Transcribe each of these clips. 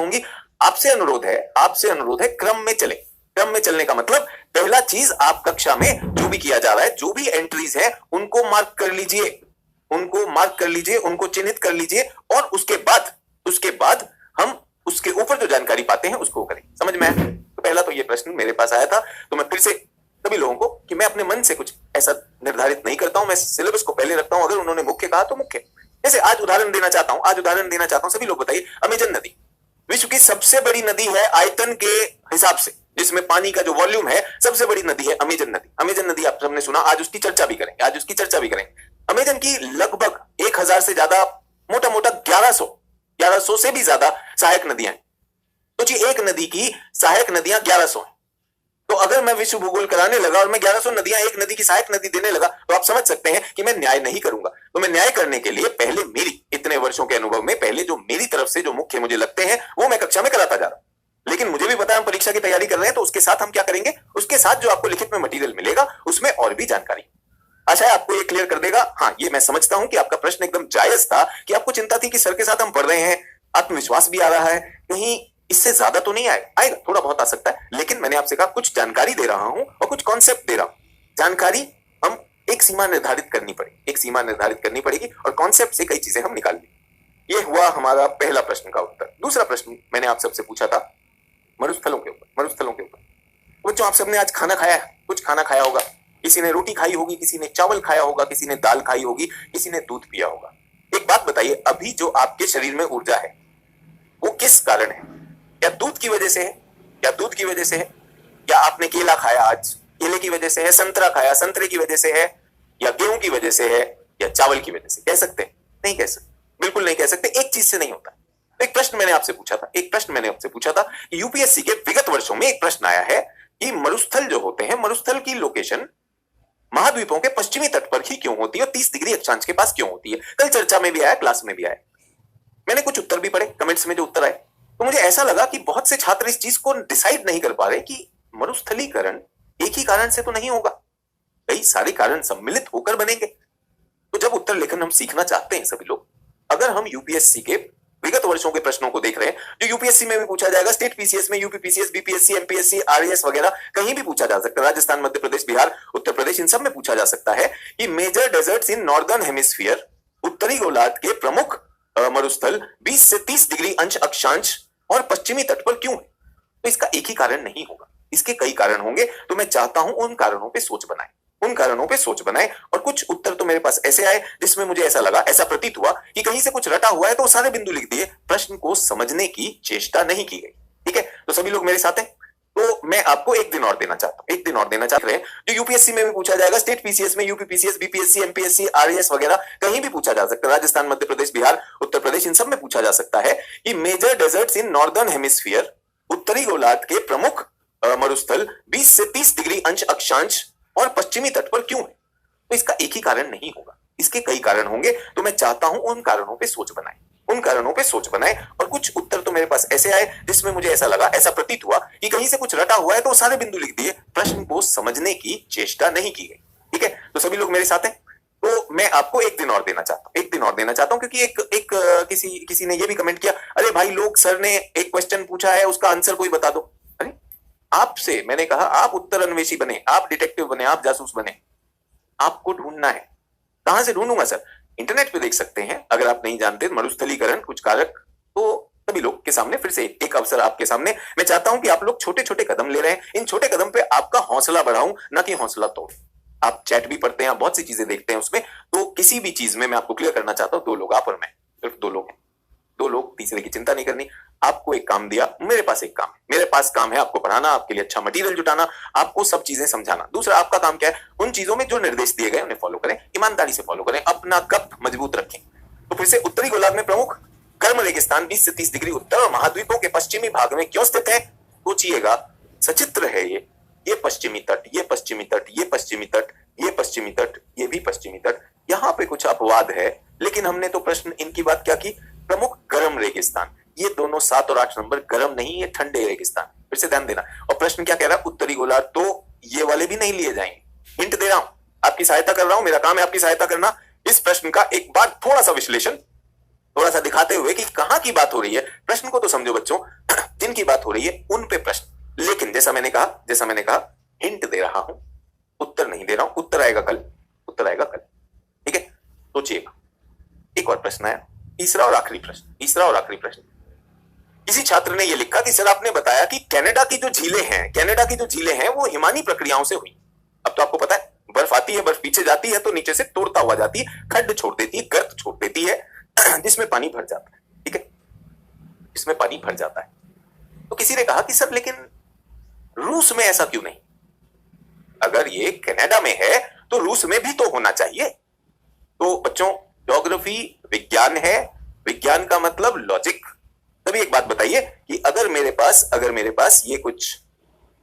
होंगी। आपसे अनुरोध है क्रम में चले। क्रम में चलने का मतलब पहला चीज, आप कक्षा में जो भी किया जा रहा है, जो भी एंट्रीज है उनको मार्क कर लीजिए, उनको चिन्हित कर लीजिए, और उसके बाद हम उसके ऊपर जो जानकारी पाते हैं उसको करें। समझ में आया? तो पहला तो ये प्रश्न मेरे पास आया था, तो मैं फिर से सभी लोगों को कि मैं अपने मन से कुछ ऐसा निर्धारित नहीं करता हूं, मैं सिलेबस को पहले रखता हूं। अगर उन्होंने मुख्य कहा तो मुख्य। जैसे आज उदाहरण देना चाहता हूं, सभी लोग बताइए, अमेजन नदी विश्व की सबसे बड़ी नदी है आयतन के हिसाब से, जिसमें पानी का जो वॉल्यूम है सबसे बड़ी नदी है अमेजन नदी। अमेजन नदी आप सबने सुना, आज उसकी चर्चा भी करेंगे। अमेजन की लगभग 1000 से ज्यादा, मोटा 1100 से भी ज्यादा सहायक नदियां हैं। तो जी एक नदी की सहायक नदियां 1100 हैं। तो अगर मैं विश्व भूगोल कराने लगा और मैं 1100 नदियां एक नदी की सहायक नदी देने लगा, तो आप समझ सकते हैं कि मैं न्याय नहीं करूंगा। तो मैं न्याय करने के लिए पहले मेरी इतने वर्षों के अनुभव में पहले जो मेरी तरफ से जो मुख्य मुझे लगते हैं वो मैं कक्षा में कराता जा रहा हूं। लेकिन मुझे भी पता है हम परीक्षा की तैयारी कर रहे हैं, तो उसके साथ हम क्या करेंगे, उसके साथ जो आपको लिखित में मटेरियल मिलेगा उसमें और भी जानकारी। आशा है आपको ये क्लियर कर देगा। हाँ, ये मैं समझता हूं कि आपका प्रश्न एकदम जायज था कि आपको चिंता थी कि सर के साथ हम पढ़ रहे हैं, आत्मविश्वास भी आ रहा है, कहीं इससे ज्यादा तो नहीं आएगा, थोड़ा बहुत आ सकता है। लेकिन मैंने आपसे कहा कुछ जानकारी दे रहा हूं और कुछ कॉन्सेप्ट दे रहा हूं। जानकारी हम एक सीमा निर्धारित करनी पड़ेगी और कॉन्सेप्ट से कई चीजें हम निकाल ली। ये हुआ हमारा पहला प्रश्न का उत्तर। दूसरा प्रश्न मैंने आप सबसे पूछा था मरुस्थलों के ऊपर। बच्चों, आप सबने आज खाना खाया है, कुछ खाना खाया होगा। किसी ने रोटी खाई होगी, किसी ने चावल खाया होगा, किसी ने दाल खाई होगी, किसी ने दूध पिया होगा। एक बात बताइए, अभी जो आपके शरीर में ऊर्जा है वो किस कारण है? क्या दूध की वजह से है? या आपने केला खाया आज, केले की वजह से है? संतरा खाया, संतरे की वजह से है? या गेहूं की वजह से है? या चावल की वजह से? कह सकते हैं? नहीं कह सकते, बिल्कुल नहीं कह सकते। एक चीज से नहीं होता। एक प्रश्न मैंने आपसे पूछा था कि यूपीएससी के विगत वर्षों में एक प्रश्न आया है कि मरुस्थल जो होते हैं, मरुस्थल की लोकेशन महाद्वीपों के पश्चिमी तट पर ही क्यों होती है और 30 डिग्री अक्षांश के पास क्यों होती है? कल चर्चा में भी आया, क्लास में भी आया। मैंने कुछ उत्तर भी पढ़े, कमेंट्स में जो उत्तर आए, तो मुझे ऐसा लगा कि बहुत से छात्र इस चीज को डिसाइड नहीं कर पा रहे कि मरुस्थलीकरण एक ही कारण से तो नहीं होगा, कई सारे कारण सम्मिलित होकर बनेंगे। तो जब उत्तर लेखन हम सीखना चाहते हैं सभी लोग, अगर हम यूपीएससी के विगत वर्षों के प्रश्नों को देख रहे हैं, जो यूपीएससी में भी पूछा जाएगा, स्टेट पीसीएस में, UP PCS, BPSC, MPSC, RAS वगैरह कहीं भी पूछा जा सकता है, राजस्थान, मध्य प्रदेश, बिहार, उत्तर प्रदेश, इन सब में पूछा जा सकता है कि major deserts in northern hemisphere, उत्तरी गोलार्ध के प्रमुख मरुस्थल 20 से 30 डिग्री अंश अक्षांश और पश्चिमी तट पर क्यों है? तो इसका एक ही कारण नहीं होगा, इसके कई कारण होंगे। तो मैं चाहता हूं उन कारणों पे सोच बनाएं और कुछ उत्तर तो मेरे पास ऐसे आए जिसमें मुझे ऐसा लगा, ऐसा प्रतीत हुआ कि कहीं से कुछ रटा हुआ है, तो सारे बिंदु लिख दिए, प्रश्न को समझने की चेष्टा नहीं की गई। ठीक है, तो सभी लोग मेरे साथ हैं। तो मैं आपको एक दिन और देना चाहता हूं, जो यूपीएससी में भी पूछा जाएगा, स्टेट पीसीएस में, UP PCS, BPSC, MPSC, RAS वगैरह कहीं भी पूछा जा सकता है, राजस्थान, मध्य प्रदेश, बिहार, उत्तर प्रदेश, इन सब में पूछा जा सकता है कि major deserts in northern hemisphere, उत्तरी गोलार्ध के प्रमुख मरुस्थल 20 से 30 डिग्री अंश अक्षांश और पश्चिमी तट पर क्यों है? तो इसका एक ही कारण नहीं होगा, इसके कई कारण होंगे। तो मैं चाहता हूं उन कारणों पे सोच बनाएं और कुछ उत्तर तो मेरे पास ऐसे आए जिसमें मुझे ऐसा लगा, ऐसा प्रतीत हुआ कि कहीं से कुछ रटा हुआ है, तो सारे बिंदु लिख दिए, प्रश्न को समझने की चेष्टा नहीं की गई। ठीक है, तो सभी लोग मेरे साथ हैं। तो मैं आपको एक दिन और देना चाहता हूं, क्योंकि किसी ने ये भी कमेंट किया, अरे भाई लोग, सर ने एक क्वेश्चन पूछा है, उसका आंसर कोई बता दो। अरे आपसे मैंने कहा आप उत्तर अन्वेषी बने, आप डिटेक्टिव बने, आप जासूस बने, आपको ढूंढना है। कहां से ढूंढूंगा सर? इंटरनेट पे देख सकते हैं। अगर आप नहीं जानते मरुस्थलीकरण कुछ कारक, तो सभी लोग के सामने फिर से एक अवसर आपके सामने। मैं चाहता हूं कि आप लोग छोटे छोटे कदम ले रहे हैं, इन छोटे कदम पे आपका हौसला बढ़ाऊं, ना कि हौसला तोड़। आप चैट भी पढ़ते हैं, आप बहुत सी चीजें देखते हैं उसमें, तो किसी भी चीज में मैं आपको क्लियर करना चाहता हूं, 2 लोग आप और मैं, सिर्फ 2 लोग हैं, 2 लोग, तीसरे की चिंता नहीं करनी। आपको एक काम दिया, मेरे पास एक काम है, मेरे पास काम है आपको पढ़ाना, आपके लिए अच्छा मटेरियल जुटाना, आपको सब चीजें समझाना। दूसरा आपका काम क्या है? उन चीजों में जो निर्देश दिए गए उन्हें फॉलो करें, ईमानदारी से फॉलो करें, अपना गप मजबूत रखें। तो फिर से, उत्तरी गोलार्ध में प्रमुख गर्म रेगिस्तान 20 से 30 डिग्री उत्तर और महाद्वीपों के पश्चिमी भाग में क्यों स्थित है? सोचिएगा, सचित्र है ये पश्चिमी तट, ये पश्चिमी तट, ये पश्चिमी तट, ये पश्चिमी तट, ये भी पश्चिमी तट। यहाँ पे कुछ अपवाद है, लेकिन हमने तो प्रश्न इनकी बात क्या की? प्रमुख गर्म रेगिस्तान। ये दोनों 7 और 8 नंबर गर्म नहीं, ये ठंडे रेगिस्तान। फिर से ध्यान देना। और प्रश्न क्या कह रहा है? उत्तरी गोलार्ध, तो ये वाले भी नहीं लिए जाएंगे। हिंट दे रहा हूं, आपकी सहायता कर रहा हूं, मेरा काम है आपकी सहायता करना। इस प्रश्न का एक बार थोड़ा सा विश्लेषण थोड़ा सा दिखाते हुए कि कहां की बात हो रही है। प्रश्न को तो समझो बच्चों, जिनकी बात हो रही है उन पे प्रश्न। लेकिन जैसा मैंने कहा हिंट दे रहा हूं, उत्तर नहीं दे रहा हूं। उत्तर आएगा कल, उत्तर आएगा कल, ठीक है। सोचिएगा। एक और प्रश्न आया, तीसरा और आखिरी प्रश्न। किसी छात्र ने यह लिखा कि सर आपने बताया कि कनाडा की जो झीलें हैं वो हिमानी प्रक्रियाओं से हुई। अब तो आपको पता है, बर्फ आती है, बर्फ पीछे जाती है तो नीचे से तोड़ता हुआ जाती है, खड्ड छोड़ देती है, गर्त छोड़ देती है, जिसमें पानी भर जाता है, ठीक है, इसमें पानी भर जाता है। तो किसी ने कहा कि सर लेकिन रूस में ऐसा क्यों नहीं? अगर ये कनाडा में है तो रूस में भी तो होना चाहिए। तो बच्चों, ज्योग्राफी विज्ञान है, विज्ञान का मतलब लॉजिक। तभी एक बात बताइए कि अगर मेरे पास ये कुछ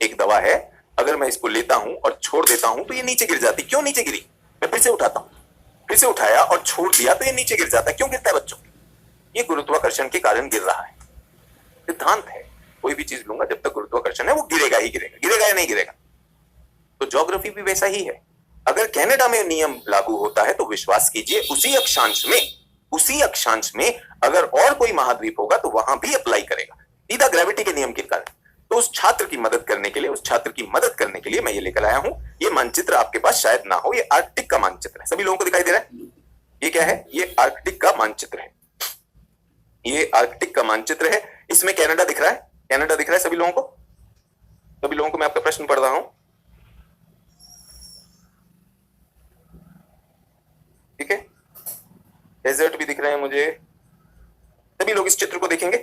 एक दवा है, अगर मैं इसको लेता हूं और छोड़ देता हूं तो ये नीचे गिर जाती। क्यों नीचे गिरी? मैं फिर से उठाता हूं, फिर से उठाया और छोड़ दिया तो ये नीचे गिर जाता है। क्यों गिरता है बच्चों? ये गुरुत्वाकर्षण के कारण गिर रहा है। सिद्धांत है, कोई भी चीज लूंगा जब तक गुरुत्वाकर्षण है वो गिरेगा ही गिरेगा, गिरेगा या नहीं गिरेगा। तो ज्योग्राफी भी वैसा ही है। अगर कनाडा में नियम लागू होता है तो विश्वास कीजिए उसी अक्षांश में अगर और कोई महाद्वीप होगा तो वहां भी अप्लाई करेगा, सीधा ग्रेविटी के नियम के कारण। तो उस छात्र की मदद करने के लिए मैं ये लेकर आया हूं। ये मानचित्र आपके पास शायद ना हो, ये आर्कटिक का मानचित्र है। सभी लोगों को दिखाई दे रहा है? ये क्या है? ये आर्कटिक का मानचित्र है। ये आर्कटिक का मानचित्र है। इसमें कनाडा दिख रहा है सभी लोगों को मैं आपका प्रश्न पढ़ रहा हूं, ठीक है। डेजर्ट भी दिख रहे हैं मुझे। सभी लोग इस चित्र को देखेंगे,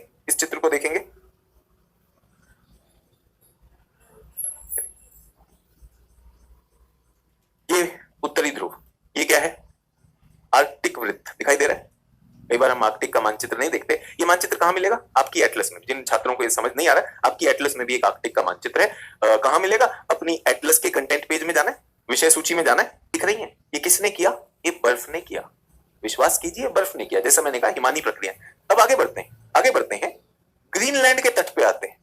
ये उत्तरी ध्रुव, ये क्या है? आर्कटिक वृत्त दिखाई दे रहा है। कई बार हम आर्कटिक का मानचित्र नहीं देखते। ये मानचित्र कहां मिलेगा? आपकी एटलस में। जिन छात्रों को ये समझ नहीं आ रहा है, आपकी एटलस में भी एक आर्कटिक का मानचित्र है। कहां मिलेगा? अपनी एटलस के कंटेंट पेज में जाना है, विषय सूची में जाना है। दिख रही है? ये किसने किया? ये बर्फ ने किया। विश्वास कीजिए, बर्फ ने किया। जैसा मैंने कहा, हिमानी प्रक्रिया। अब आगे बढ़ते हैं, ग्रीनलैंड के तट पे आते हैं।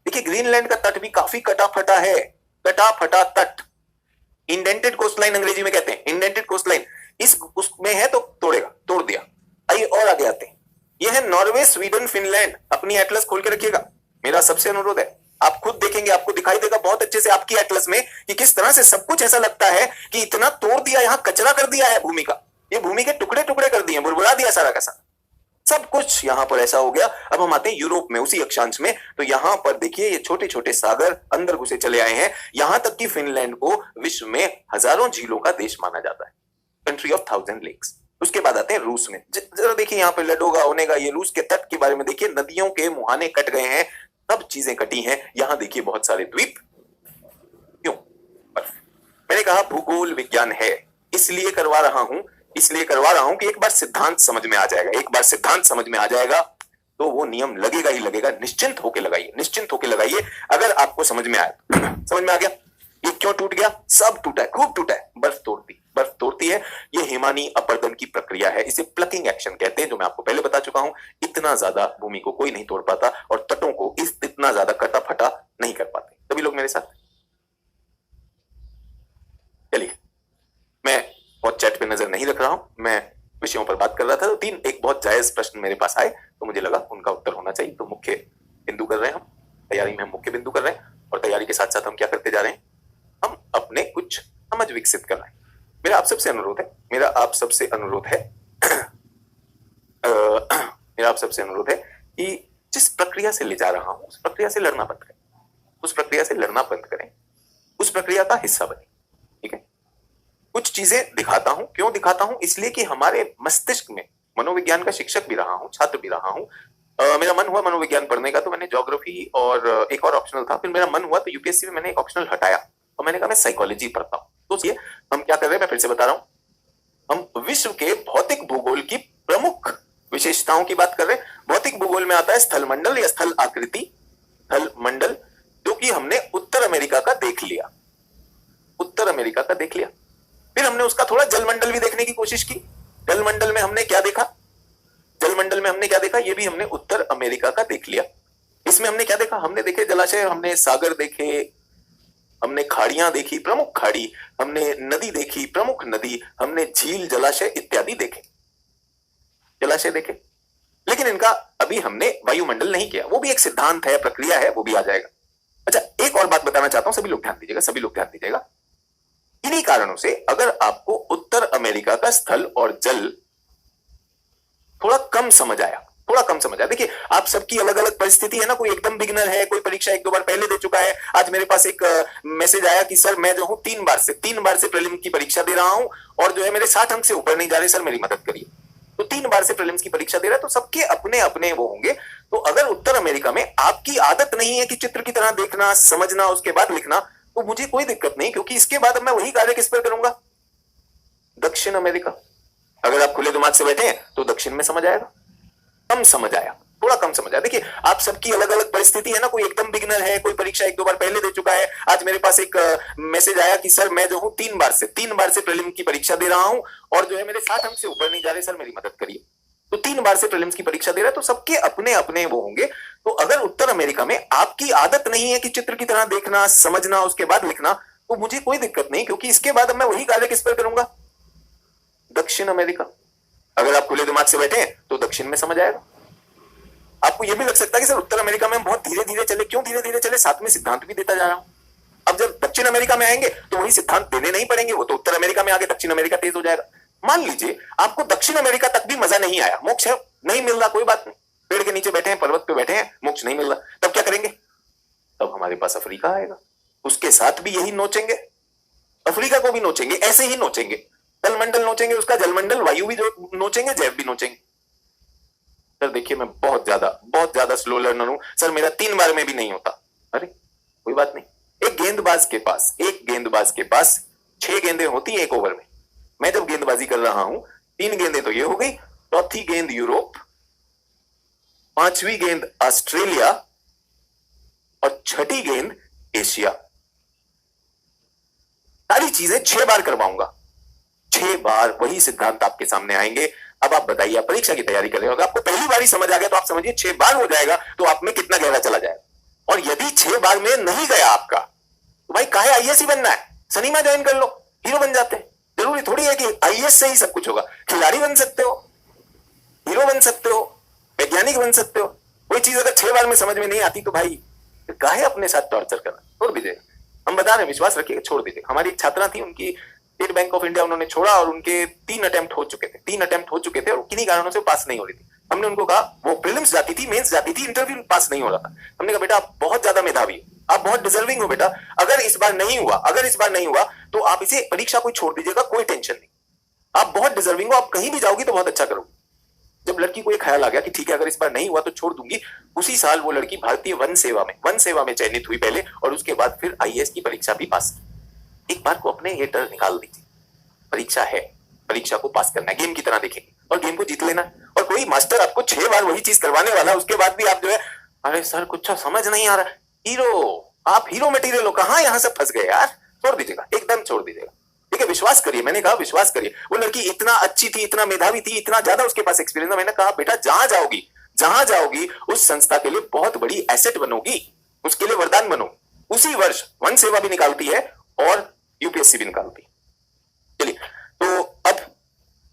देखिए, ग्रीनलैंड का तट भी काफी कटा फटा है, तट। इंडेंटेड कोस्टलाइन अंग्रेजी में कहते हैं, इंडेंटेड कोस्टलाइन। इस उसमें है तो तोड़ दिया। आइए और आगे आते हैं। यह है नॉर्वे, स्वीडन, फिनलैंड। अपनी एटलस खोल के रखिएगा, मेरा सबसे अनुरोध है। आप खुद देखेंगे, आपको दिखाई देगा बहुत अच्छे से आपकी एटलस में कि किस तरह से सब कुछ ऐसा लगता है कि इतना तोड़ दिया, यहां कचरा कर दिया है भूमि का। ये भूमि के टुकड़े कर दिए, बुरबुरा दिया सारा का सारा, सब कुछ यहां पर ऐसा हो गया। अब हम आते हैं यूरोप में, उसी अक्षांश में। तो यहां पर देखिए, ये छोटे छोटे सागर अंदर घुसे चले आए हैं। यहां तक कि फिनलैंड को विश्व में हजारों झीलों का देश माना जाता है, कंट्री ऑफ 1000 लेक्स। उसके बाद आते हैं रूस में। जरा देखिए, यहाँ पे लडोगा, ओनेगा, ये रूस के तट के बारे में देखिए। नदियों के मुहाने कट गए हैं, सब चीजें कटी हैं। यहां देखिए बहुत सारे द्वीप। क्यों? बर्फ। मैंने कहा भूगोल विज्ञान है, इसलिए करवा रहा हूं कि एक बार सिद्धांत समझ में आ जाएगा तो वो नियम लगेगा ही लगेगा। निश्चिंत होके लगाइए। अगर आपको समझ में आया, समझ में आ गया ये क्यों टूट गया? सब टूटा है, खूब टूटा है। बर्फ तोड़ती है। ये हिमानी अपरदन की प्रक्रिया है, इसे प्लकिंग एक्शन कहते हैं, जो मैं आपको पहले बता चुका हूं। इतना ज्यादा भूमि को कोई नहीं तोड़ पाता और तटों को इतना ज्यादा कटा फटा नहीं कर पाते। सभी लोग मेरे साथ? चलिए, मैं बहुत चैट पे नजर नहीं रख रहा हूं, मैं विषयों पर बात कर रहा था। तो एक बहुत जायज प्रश्न मेरे पास आए तो मुझे लगा उनका उत्तर होना चाहिए। तो मुख्य बिंदु कर रहे हैं हम, तैयारी में हम मुख्य बिंदु कर रहे हैं। और तैयारी के साथ साथ हम क्या करते जा रहे हैं? हम अपने कुछ समझ विकसित कर रहे हैं। मेरा आप सबसे अनुरोध है कि जिस प्रक्रिया से ले जा रहा हूं उस प्रक्रिया से लड़ना बंद करें, उस प्रक्रिया का हिस्सा बने, ठीक है। कुछ चीजें दिखाता हूं, क्यों दिखाता हूं? इसलिए कि हमारे मस्तिष्क में, मनोविज्ञान का शिक्षक भी रहा हूं, छात्र भी रहा हूं। मेरा मन हुआ मनोविज्ञान पढ़ने का, तो मैंने ज्योग्राफी और एक और ऑप्शनल था। फिर मेरा मन हुआ तो यूपीएससी में मैंने एक ऑप्शनल हटाया और मैंने कहा मैं साइकोलॉजी पढ़ता हूं। तो ये हम क्या कर रहे हैं, मैं फिर से बता रहा हूं, हम विश्व के भौतिक भूगोल की प्रमुख विशेषताओं की बात कर रहे हैं। भौतिक भूगोल में आता है स्थल मंडल या स्थल आकृति, स्थल मंडल, जो कि हमने उत्तर अमेरिका का देख लिया। फिर हमने उसका थोड़ा जलमंडल भी देखने की कोशिश की। जलमंडल में हमने क्या देखा? ये भी हमने उत्तर अमेरिका का देख लिया। इसमें हमने क्या देखा? हमने देखे जलाशय, हमने सागर देखे, हमने खाड़ियां देखी, प्रमुख खाड़ी, हमने नदी देखी, प्रमुख नदी, हमने झील, जलाशय इत्यादि देखे। लेकिन इनका अभी हमने वायुमंडल नहीं किया, वो भी एक सिद्धांत है, प्रक्रिया है, वो भी आ जाएगा। अच्छा, एक और बात बताना चाहता हूं, सभी लोग ध्यान दीजिएगा, सभी लोग ध्यान दीजिएगा। इन्हीं कारणों से अगर आपको उत्तर अमेरिका का स्थल और जल थोड़ा कम समझ आया, थोड़ा कम समझ आया, देखिए आप सबकी अलग अलग परिस्थिति है ना, कोई एकदम बिगिनर है, कोई परीक्षा एक दो बार पहले दे चुका है। आज मेरे पास एक मैसेज आया कि सर मैं जो हूं 3 बार से प्रीलिम की परीक्षा दे रहा हूं और जो है मेरे 60 अंक से ऊपर नहीं जा रहे, सर मेरी मदद करिए। तो 3 बार से प्रीलिम्स की परीक्षा दे रहा है, तो सबके अपने अपने वो होंगे। तो अगर उत्तर अमेरिका में आपकी आदत नहीं है कि चित्र की तरह देखना, समझना, उसके बाद लिखना, तो मुझे कोई दिक्कत नहीं, क्योंकि इसके बाद मैं वही कार्य किस पर करूंगा? दक्षिण अमेरिका। अगर आप खुले दिमाग से बैठे हैं तो दक्षिण में समझ आएगा। कम समझ आया, थोड़ा कम समझ आया। देखिए आप सबकी अलग अलग परिस्थिति है ना, कोई एकदम बिगिनर है, कोई परीक्षा एक दो बार पहले दे चुका है। आज मेरे पास एक मैसेज आया कि सर मैं जो हूं 3 बार से प्रीलिम की परीक्षा दे रहा हूं और जो है मेरे 60 अंक से ऊपर नहीं जा रहे, सर मेरी मदद करिए। तो 3 बार से प्रीलिम्स की परीक्षा दे रहा है, तो सबके अपने अपने वो होंगे। तो अगर उत्तर अमेरिका में आपकी आदत नहीं है कि चित्र की तरह देखना, समझना, उसके बाद लिखना, तो मुझे कोई दिक्कत नहीं, क्योंकि इसके बाद मैं वही कार्य किस पर करूंगा? दक्षिण अमेरिका। अगर आप खुले दिमाग से बैठे हैं तो दक्षिण में समझ आएगा। आपको यह भी लग सकता है कि सर उत्तर अमेरिका में हम बहुत धीरे धीरे चले, क्यों धीरे धीरे चले? साथ में सिद्धांत भी देता जा रहा हूं। अब जब दक्षिण अमेरिका में आएंगे तो वही सिद्धांत देने नहीं पड़ेंगे, वो तो उत्तर अमेरिका में आगे दक्षिण अमेरिका तेज हो जाएगा। मान लीजिए आपको दक्षिण अमेरिका तक भी मजा नहीं आया, मोक्ष है नहीं मिल रहा, कोई बात नहीं, पेड़ के नीचे बैठे हैं, पर्वत पे बैठे हैं, मोक्ष नहीं मिल रहा, तब क्या करेंगे? तब हमारे पास अफ्रीका आएगा, उसके साथ भी यही नोचेंगे, अफ्रीका को भी नोचेंगे, ऐसे ही नोचेंगे, तलमंडल नोचेंगे, उसका जलमंडल, वायु भी जो नोचेंगे, जैव भी नोचेंगे। सर देखिए मैं बहुत ज्यादा स्लो लर्नर हूं सर, मेरा 3 बार में भी नहीं होता। अरे कोई बात नहीं, एक गेंदबाज के पास 6 गेंदें होती है एक ओवर में। मैं जब गेंदबाजी कर रहा हूं 3 गेंदें तो ये हो गई, चौथी गेंद यूरोप, 5वीं गेंद ऑस्ट्रेलिया और 6ठी गेंद एशिया। सारी चीजें 6 बार करवाऊंगा, 6 बार वही सिद्धांत आपके सामने आएंगे। अब आप बताइए, आप परीक्षा की तैयारी कर रहे हो, अगर आपको पहली बार ही समझ आ गया तो आप समझिए 6 बार हो जाएगा तो आप में कितना गहरा चला जाएगा। और यदि 6 बार में नहीं गया आपका, तो भाई काहे आईएएस ही बनना है, सिनेमा ज्वाइन कर लो, हीरो बन जाते हैं। जरूरी थोड़ी है कि आईएएस से ही सब कुछ होगा, खिलाड़ी बन सकते हो, हीरो बन सकते हो, वैज्ञानिक बन सकते हो। कोई चीज अगर 6 बार में समझ में नहीं आती तो भाई काहे अपने साथ टॉर्चर करना, छोड़ दीजिएगा। हम बता रहे हैं, विश्वास रखिएगा, छोड़ दीजिएगा। हमारी एक छात्रा थी, उनकी स्टेट बैंक ऑफ इंडिया उन्होंने छोड़ा और उनके 3 अटेम्प्ट हो चुके थे और किन्हीं कारणों से पास नहीं हो रही थी। हमने उनको कहा, वो प्रीलिम्स जाती थी, मेंस जाती थी, इंटरव्यू पास नहीं हो रहा था। हमने कहा बेटा आप बहुत ज्यादा मेधावी हो, आप बहुत डिजर्विंग हो बेटा, अगर इस बार नहीं हुआ तो आप इसे परीक्षा को छोड़ दीजिएगा, कोई टेंशन नहीं, आप बहुत डिजर्विंग हो, आप कहीं भी जाओगी तो बहुत अच्छा करोगे। जब लड़की को एक ख्याल आ गया कि ठीक है अगर इस बार नहीं हुआ तो छोड़ दूंगी, उसी साल वो लड़की भारतीय वन सेवा में चयनित हुई पहले, और उसके बाद फिर आईएएस की परीक्षा भी पास की। एक बार को अपने ये डर निकाल दीजिए, परीक्षा है, परीक्षा को पास करना है, गेम की तरह देखेंगे और गेम को जीत लेना। और कोई मास्टर आपको 6 बार वही चीज करवाने वाला, उसके बाद भी आप जो है अरे सर कुछ समझ नहीं आ रहा, आप हीरो मटेरियल हो, कहां यहां से फंस गए यार, छोड़ दीजिएगा, एकदम छोड़ दीजिएगा। ठीक है, विश्वास करिए, मैंने कहा विश्वास करिए। वो लड़की इतना अच्छी थी, इतना मेधावी थी, इतना ज्यादा उसके पास एक्सपीरियंस था। मैंने कहा बेटा जहां जाओगी उस संस्था के लिए बहुत बड़ी एसेट बनोगी, उसके लिए वरदान बनो। उसी वर्ष वन सेवा भी निकालती है और यूपीएससी भी निकालती है। चलिए, तो अब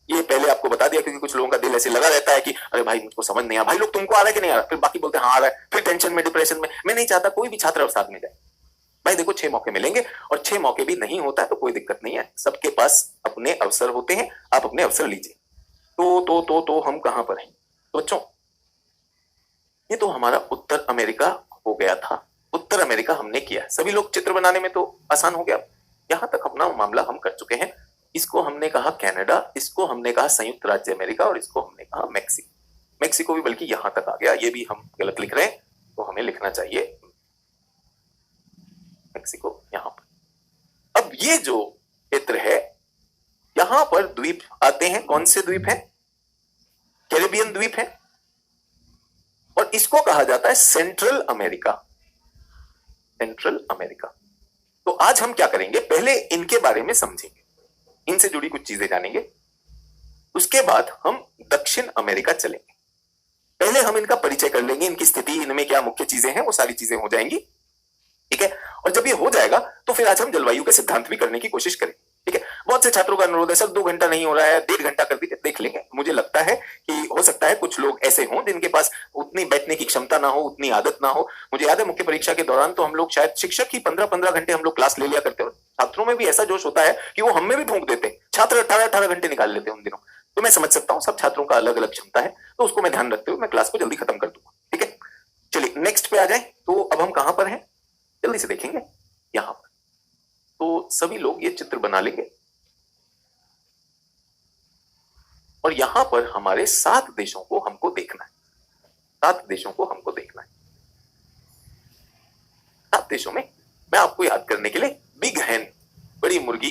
ये पहले आपको बता दिया, क्योंकि कुछ लोगों का दिल ऐसे लगा रहता है कि अरे भाई मुझको समझ नहीं आ, भाई लोग तुमको आ रहा है कि नहीं आ रहा, फिर बाकी बोलते हैं हाँ आ रहा है, फिर टेंशन में, डिप्रेशन में। मैं नहीं चाहता कोई भी छात्र अवसाद में जाए। भाई देखो 6 मौके मिलेंगे और 6 मौके भी नहीं होता तो कोई दिक्कत नहीं है, सबके पास अपने अवसर होते हैं, आप अपने अवसर लीजिए। तो हम कहां पर हैं तो बच्चों, ये तो हमारा उत्तर अमेरिका हो गया था। उत्तर अमेरिका हमने किया, सभी लोग चित्र बनाने में तो आसान हो गया। यहां तक अपना मामला हम कर चुके हैं। इसको हमने कहा कनाडा, इसको हमने कहा संयुक्त राज्य अमेरिका और इसको हमने कहा मैक्सिको भी बल्कि यहां तक आ गया। ये भी हम गलत लिख रहे हैं तो हमें लिखना चाहिए मैक्सिको यहां पर। अब ये जो क्षेत्र है यहां पर द्वीप आते हैं, कौन से द्वीप हैं? कैरिबियन द्वीप है और इसको कहा जाता है सेंट्रल अमेरिका। तो आज हम क्या करेंगे, पहले इनके बारे में समझेंगे, इनसे जुड़ी कुछ चीजें जानेंगे, उसके बाद हम दक्षिण अमेरिका चलेंगे। पहले हम इनका परिचय कर लेंगे, इनकी स्थिति, इनमें क्या मुख्य चीजें हैं, वो सारी चीजें हो जाएंगी। ठीक है, और जब ये हो जाएगा तो फिर आज हम जलवायु के सिद्धांत भी करने की कोशिश करेंगे। ठीक है, बहुत से छात्रों का अनुरोध है सर 2 घंटा नहीं हो रहा है, 1.5 घंटा कर दीजिए। देख लेंगे। मुझे लगता है कि हो सकता है कुछ लोग ऐसे हों जिनके पास उतनी बैठने की क्षमता ना हो, उतनी आदत ना हो। मुझे याद है मुख्य परीक्षा के दौरान तो हम लोग शायद शिक्षक ही 15-15 घंटे हम लोग क्लास ले लिया करते हैं। छात्रों में भी ऐसा जोश होता है कि वो हमें भी फूंक देते हैं। छात्र 18-18 घंटे निकाल लेते हैं उन दिनों। तो मैं समझ सकता हूँ सब छात्रों का अलग अलग क्षमता है, तो उसको मैं ध्यान रखते हुए मैं क्लास को जल्दी खत्म कर दूंगा। ठीक है, चलिए नेक्स्ट पे आ जाए। तो अब हम कहां पर हैं जल्दी से देखेंगे। यहां पर तो सभी लोग ये चित्र बना लेंगे और यहां पर हमारे 7 देशों को हमको देखना है। 7 देशों को हमको देखना है। 7 देशों में मैं आपको याद करने के लिए बिग हैन, बड़ी मुर्गी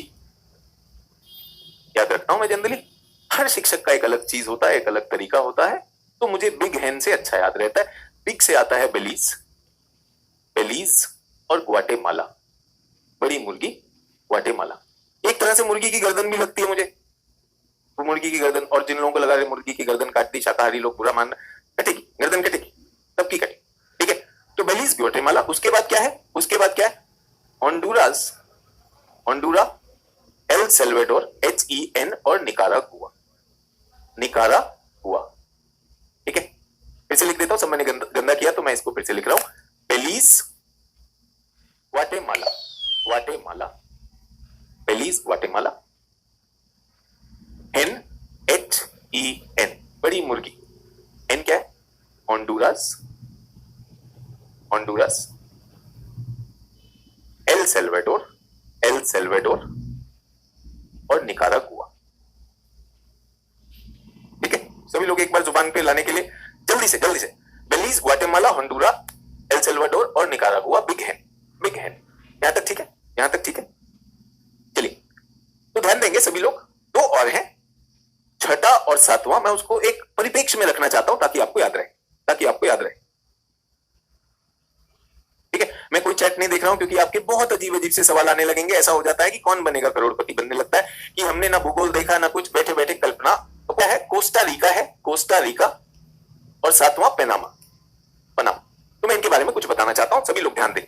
याद रखता हूं मैं जनरली। हर शिक्षक का एक अलग चीज होता है, एक अलग तरीका होता है, तो मुझे बिग हैन से अच्छा याद रहता है। बिग से आता है बेलीज, बेलीज और ग्वाटेमाला। बड़ी मुर्गी ग्वाटेमाला। एक तरह से मुर्गी की गर्दन भी लगती है मुझे, वो मुर्गी की गर्दन। और जिन लोगों को लगा रहे मुर्गी की गर्दन काट दी, शाकाहारी लोग बुरा मानना, कटेगी गर्दन, कटेगी, सबकी कटेगी। ठीक है, तो बेलीज ग्वाटेमाला। उसके बाद क्या है? उसके बाद क्या है? होंडुरास, होंडुरा, एल सेल्वाडोर HEN और निकारागुआ, निकारागुआ। ठीक है, फिर से लिख देता हूं, सब मैंने गंदा किया तो मैं इसको फिर से लिख रहा हूं। बेलीज ग्वाटेमाला, ग्वाटेमाला, बेलीज ग्वाटेमाला, HEN बड़ी मुर्गी। एन क्या है? Honduras, Honduras, El Salvador, El Salvador और निकारागुआ। ठीक है, सभी लोग एक बार जुबान पे लाने के लिए जल्दी से बेलीज ग्वाटेमाला, होंडुरा, एल सेल्वाडोर और निकारागुआ। बिग हैन, बिग हैन। यहां तक ठीक है? यहां तक ठीक है? चलिए, तो ध्यान देंगे सभी लोग। 2 और हैं, छठा और 7वां। मैं उसको एक परिप्रेक्ष्य में रखना चाहता हूं ताकि आपको याद रहे, ताकि आपको याद रहे। ठीक है, मैं कोई चैट नहीं देख रहा हूं क्योंकि आपके बहुत अजीब अजीब से सवाल आने लगेंगे। ऐसा हो जाता है कि कौन बनेगा करोड़पति, बनने लगता है कि हमने ना भूगोल देखा ना कुछ, बैठे बैठे कल्पना। तो क्या है? कोस्टा रिका है, कोस्टा रिका और 7वां पनामा, पनामा। तो मैं इनके बारे में कुछ बताना चाहता हूं, सभी लोग ध्यान दें।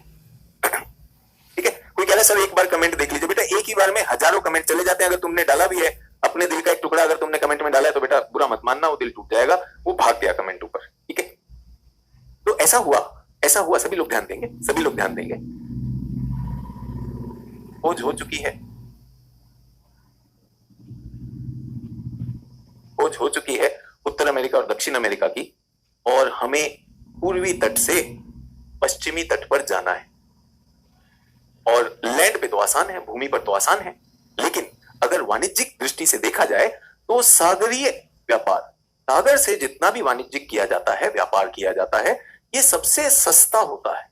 ठीक है, कोई कह रहा है सर एक बार कमेंट देख लीजिए। बेटा एक ही बार में हजारों कमेंट चले जाते हैं। अगर तुमने डाला भी है अपने दिल का एक टुकड़ा, अगर तुमने कमेंट में डाला है तो बेटा बुरा मत मानना, वो दिल टूट जाएगा, वो भाग गया कमेंट ऊपर। ठीक है, तो ऐसा हुआ, ऐसा हुआ। सभी लोग ध्यान देंगे, सभी लोग ध्यान देंगे। खोज हो चुकी है, खोज हो चुकी है उत्तर अमेरिका और दक्षिण अमेरिका की, और हमें पूर्वी तट से पश्चिमी तट पर जाना है। और लैंड पे तो आसान है, भूमि पर तो आसान है, लेकिन अगर वाणिज्यिक दृष्टि से देखा जाए तो सागरीय व्यापार, सागर से जितना भी वाणिज्यिक किया जाता है, व्यापार किया जाता है, ये सबसे सस्ता होता है।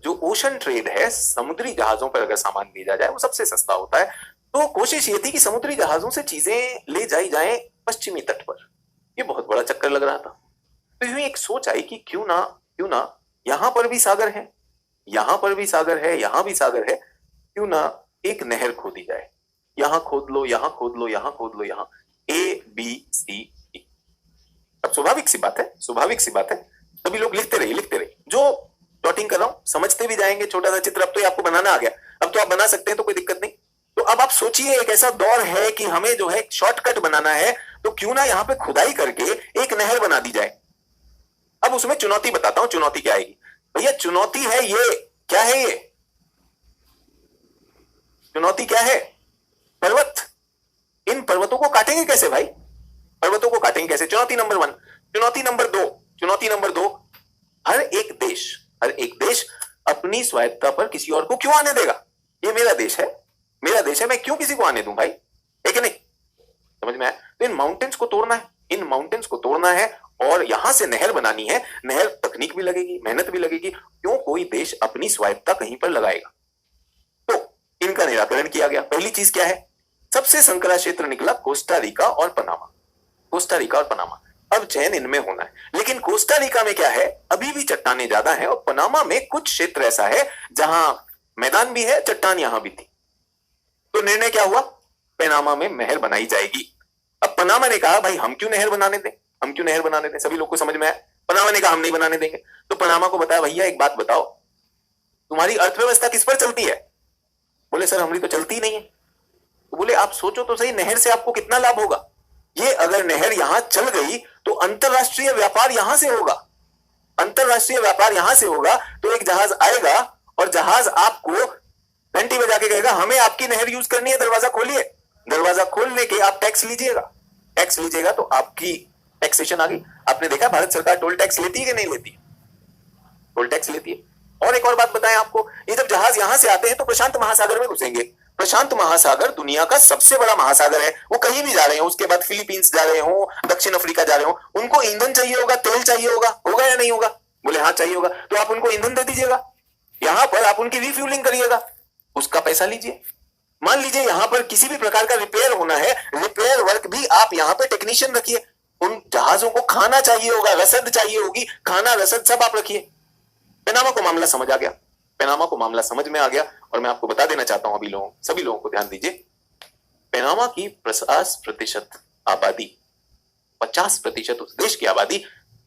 जो ओशन ट्रेड है, समुद्री जहाजों पर अगर सामान भेजा जाए वो सबसे सस्ता होता है। तो कोशिश ये थी कि समुद्री जहाजों से चीजें ले जाई जाएं पश्चिमी तट पर। ये बहुत बड़ा चक्कर लग रहा था। तो यूं एक सोच आई कि क्यों ना यहां पर भी सागर है, यहां पर भी सागर है, यहां भी सागर है, क्यों ना एक नहर खोदी जाए। यहां खोद लो, यहां खोद लो, यहां खोद लो, यहां ABCD। अब स्वाभाविक सी बात है, स्वाभाविक सी बात है, सभी लोग लिखते रहिए, लिखते रहिए। जो डॉटिंग कर रहा हूं समझते भी जाएंगे। छोटा सा चित्र अब तो आपको बनाना आ गया, अब तो आप बना सकते हैं, तो कोई दिक्कत नहीं। तो अब आप सोचिए, एक ऐसा दौर है कि हमें जो है शॉर्टकट बनाना है, तो क्यों ना यहां पे खुदाई करके एक नहर बना दी जाए। अब उसमें चुनौती बताता हूं, चुनौती क्या आएगी भैया। चुनौती है ये, क्या है ये चुनौती? क्या है? पर्वत। इन पर्वतों को काटेंगे कैसे भाई? पर्वतों को काटेंगे कैसे? चुनौती नंबर 1। चुनौती नंबर 2, चुनौती नंबर 2, हर एक देश अपनी स्वायत्तता पर किसी और को क्यों आने देगा? ये मेरा देश है, मेरा देश है, मैं क्यों किसी को आने दूं भाई? है कि नहीं? समझ में आया? तो इन माउंटेन्स को तोड़ना है, इन माउंटेन्स को तोड़ना है और यहां से नहर बनानी है। नहर तकनीक भी लगेगी, मेहनत भी लगेगी। क्यों कोई देश अपनी स्वायत्तता कहीं पर लगाएगा? तो इनका निराकरण किया गया। पहली चीज क्या है? सबसे संकरा क्षेत्र निकला कोस्टा रिका और पनामा, कोस्टा रिका और पनामा। अब चयन इनमें होना है, लेकिन कोस्टा रिका में क्या है, अभी भी चट्टानें ज्यादा है, और पनामा में कुछ क्षेत्र ऐसा है जहां मैदान भी है, चट्टान यहां भी थी। तो निर्णय क्या हुआ? पनामा में नहर बनाई जाएगी। अब पनामा ने कहा भाई हम क्यों नहर बनाने दें, हम क्यों नहर बनाने दें? सभी लोग को समझ में आया? पनामा ने कहा हम नहीं बनाने देंगे। तो पनामा को बताया भैया एक बात बताओ, तुम्हारी अर्थव्यवस्था किस पर चलती है? बोले सर हमारी तो चलती ही नहीं है। तो बोले आप सोचो तो सही, नहर से आपको कितना लाभ होगा। ये अगर नहर यहां चल गई तो अंतरराष्ट्रीय व्यापार यहां से होगा, अंतरराष्ट्रीय व्यापार यहां से होगा। तो एक जहाज आएगा और जहाज आपको घंटी बजा के कहेगा हमें आपकी नहर यूज करनी है, दरवाजा खोलिए। दरवाजा खोलने के आप टैक्स लीजिएगा, टैक्स लीजिएगा तो आपकी टैक्सेशन आ गई। आपने देखा भारत सरकार टोल टैक्स लेती है कि नहीं लेती है? टोल टैक्स लेती है। और एक और बात बताएं आपको, ये जब जहाज यहां से आते हैं तो प्रशांत महासागर में घुसेंगे। प्रशांत महासागर दुनिया का सबसे बड़ा महासागर है। वो कहीं भी जा रहे हो, उसके बाद फिलीपींस जा रहे हो, दक्षिण अफ्रीका जा रहे हो, उनको ईंधन चाहिए होगा, तेल चाहिए होगा, होगा या नहीं होगा? बोले हाँ चाहिए होगा। तो आप उनको ईंधन दे दीजिएगा, यहां पर आप उनकी रिफ्यूलिंग करिएगा, उसका पैसा लीजिए। मान लीजिए यहां पर किसी भी प्रकार का रिपेयर होना है, रिपेयर वर्क भी आप यहां पे टेक्नीशियन रखिए। उन जहाजों को खाना चाहिए होगा, रसद चाहिए होगी, खाना रसद सब आप रखिए। पनामा को मामला समझ आ गया, पनामा को मामला समझ में आ गया। और मैं आपको बता देना चाहता हूं अभी सभी लोगों को ध्यान दीजिए, पनामा की 50% आबादी, 50% उस देश की आबादी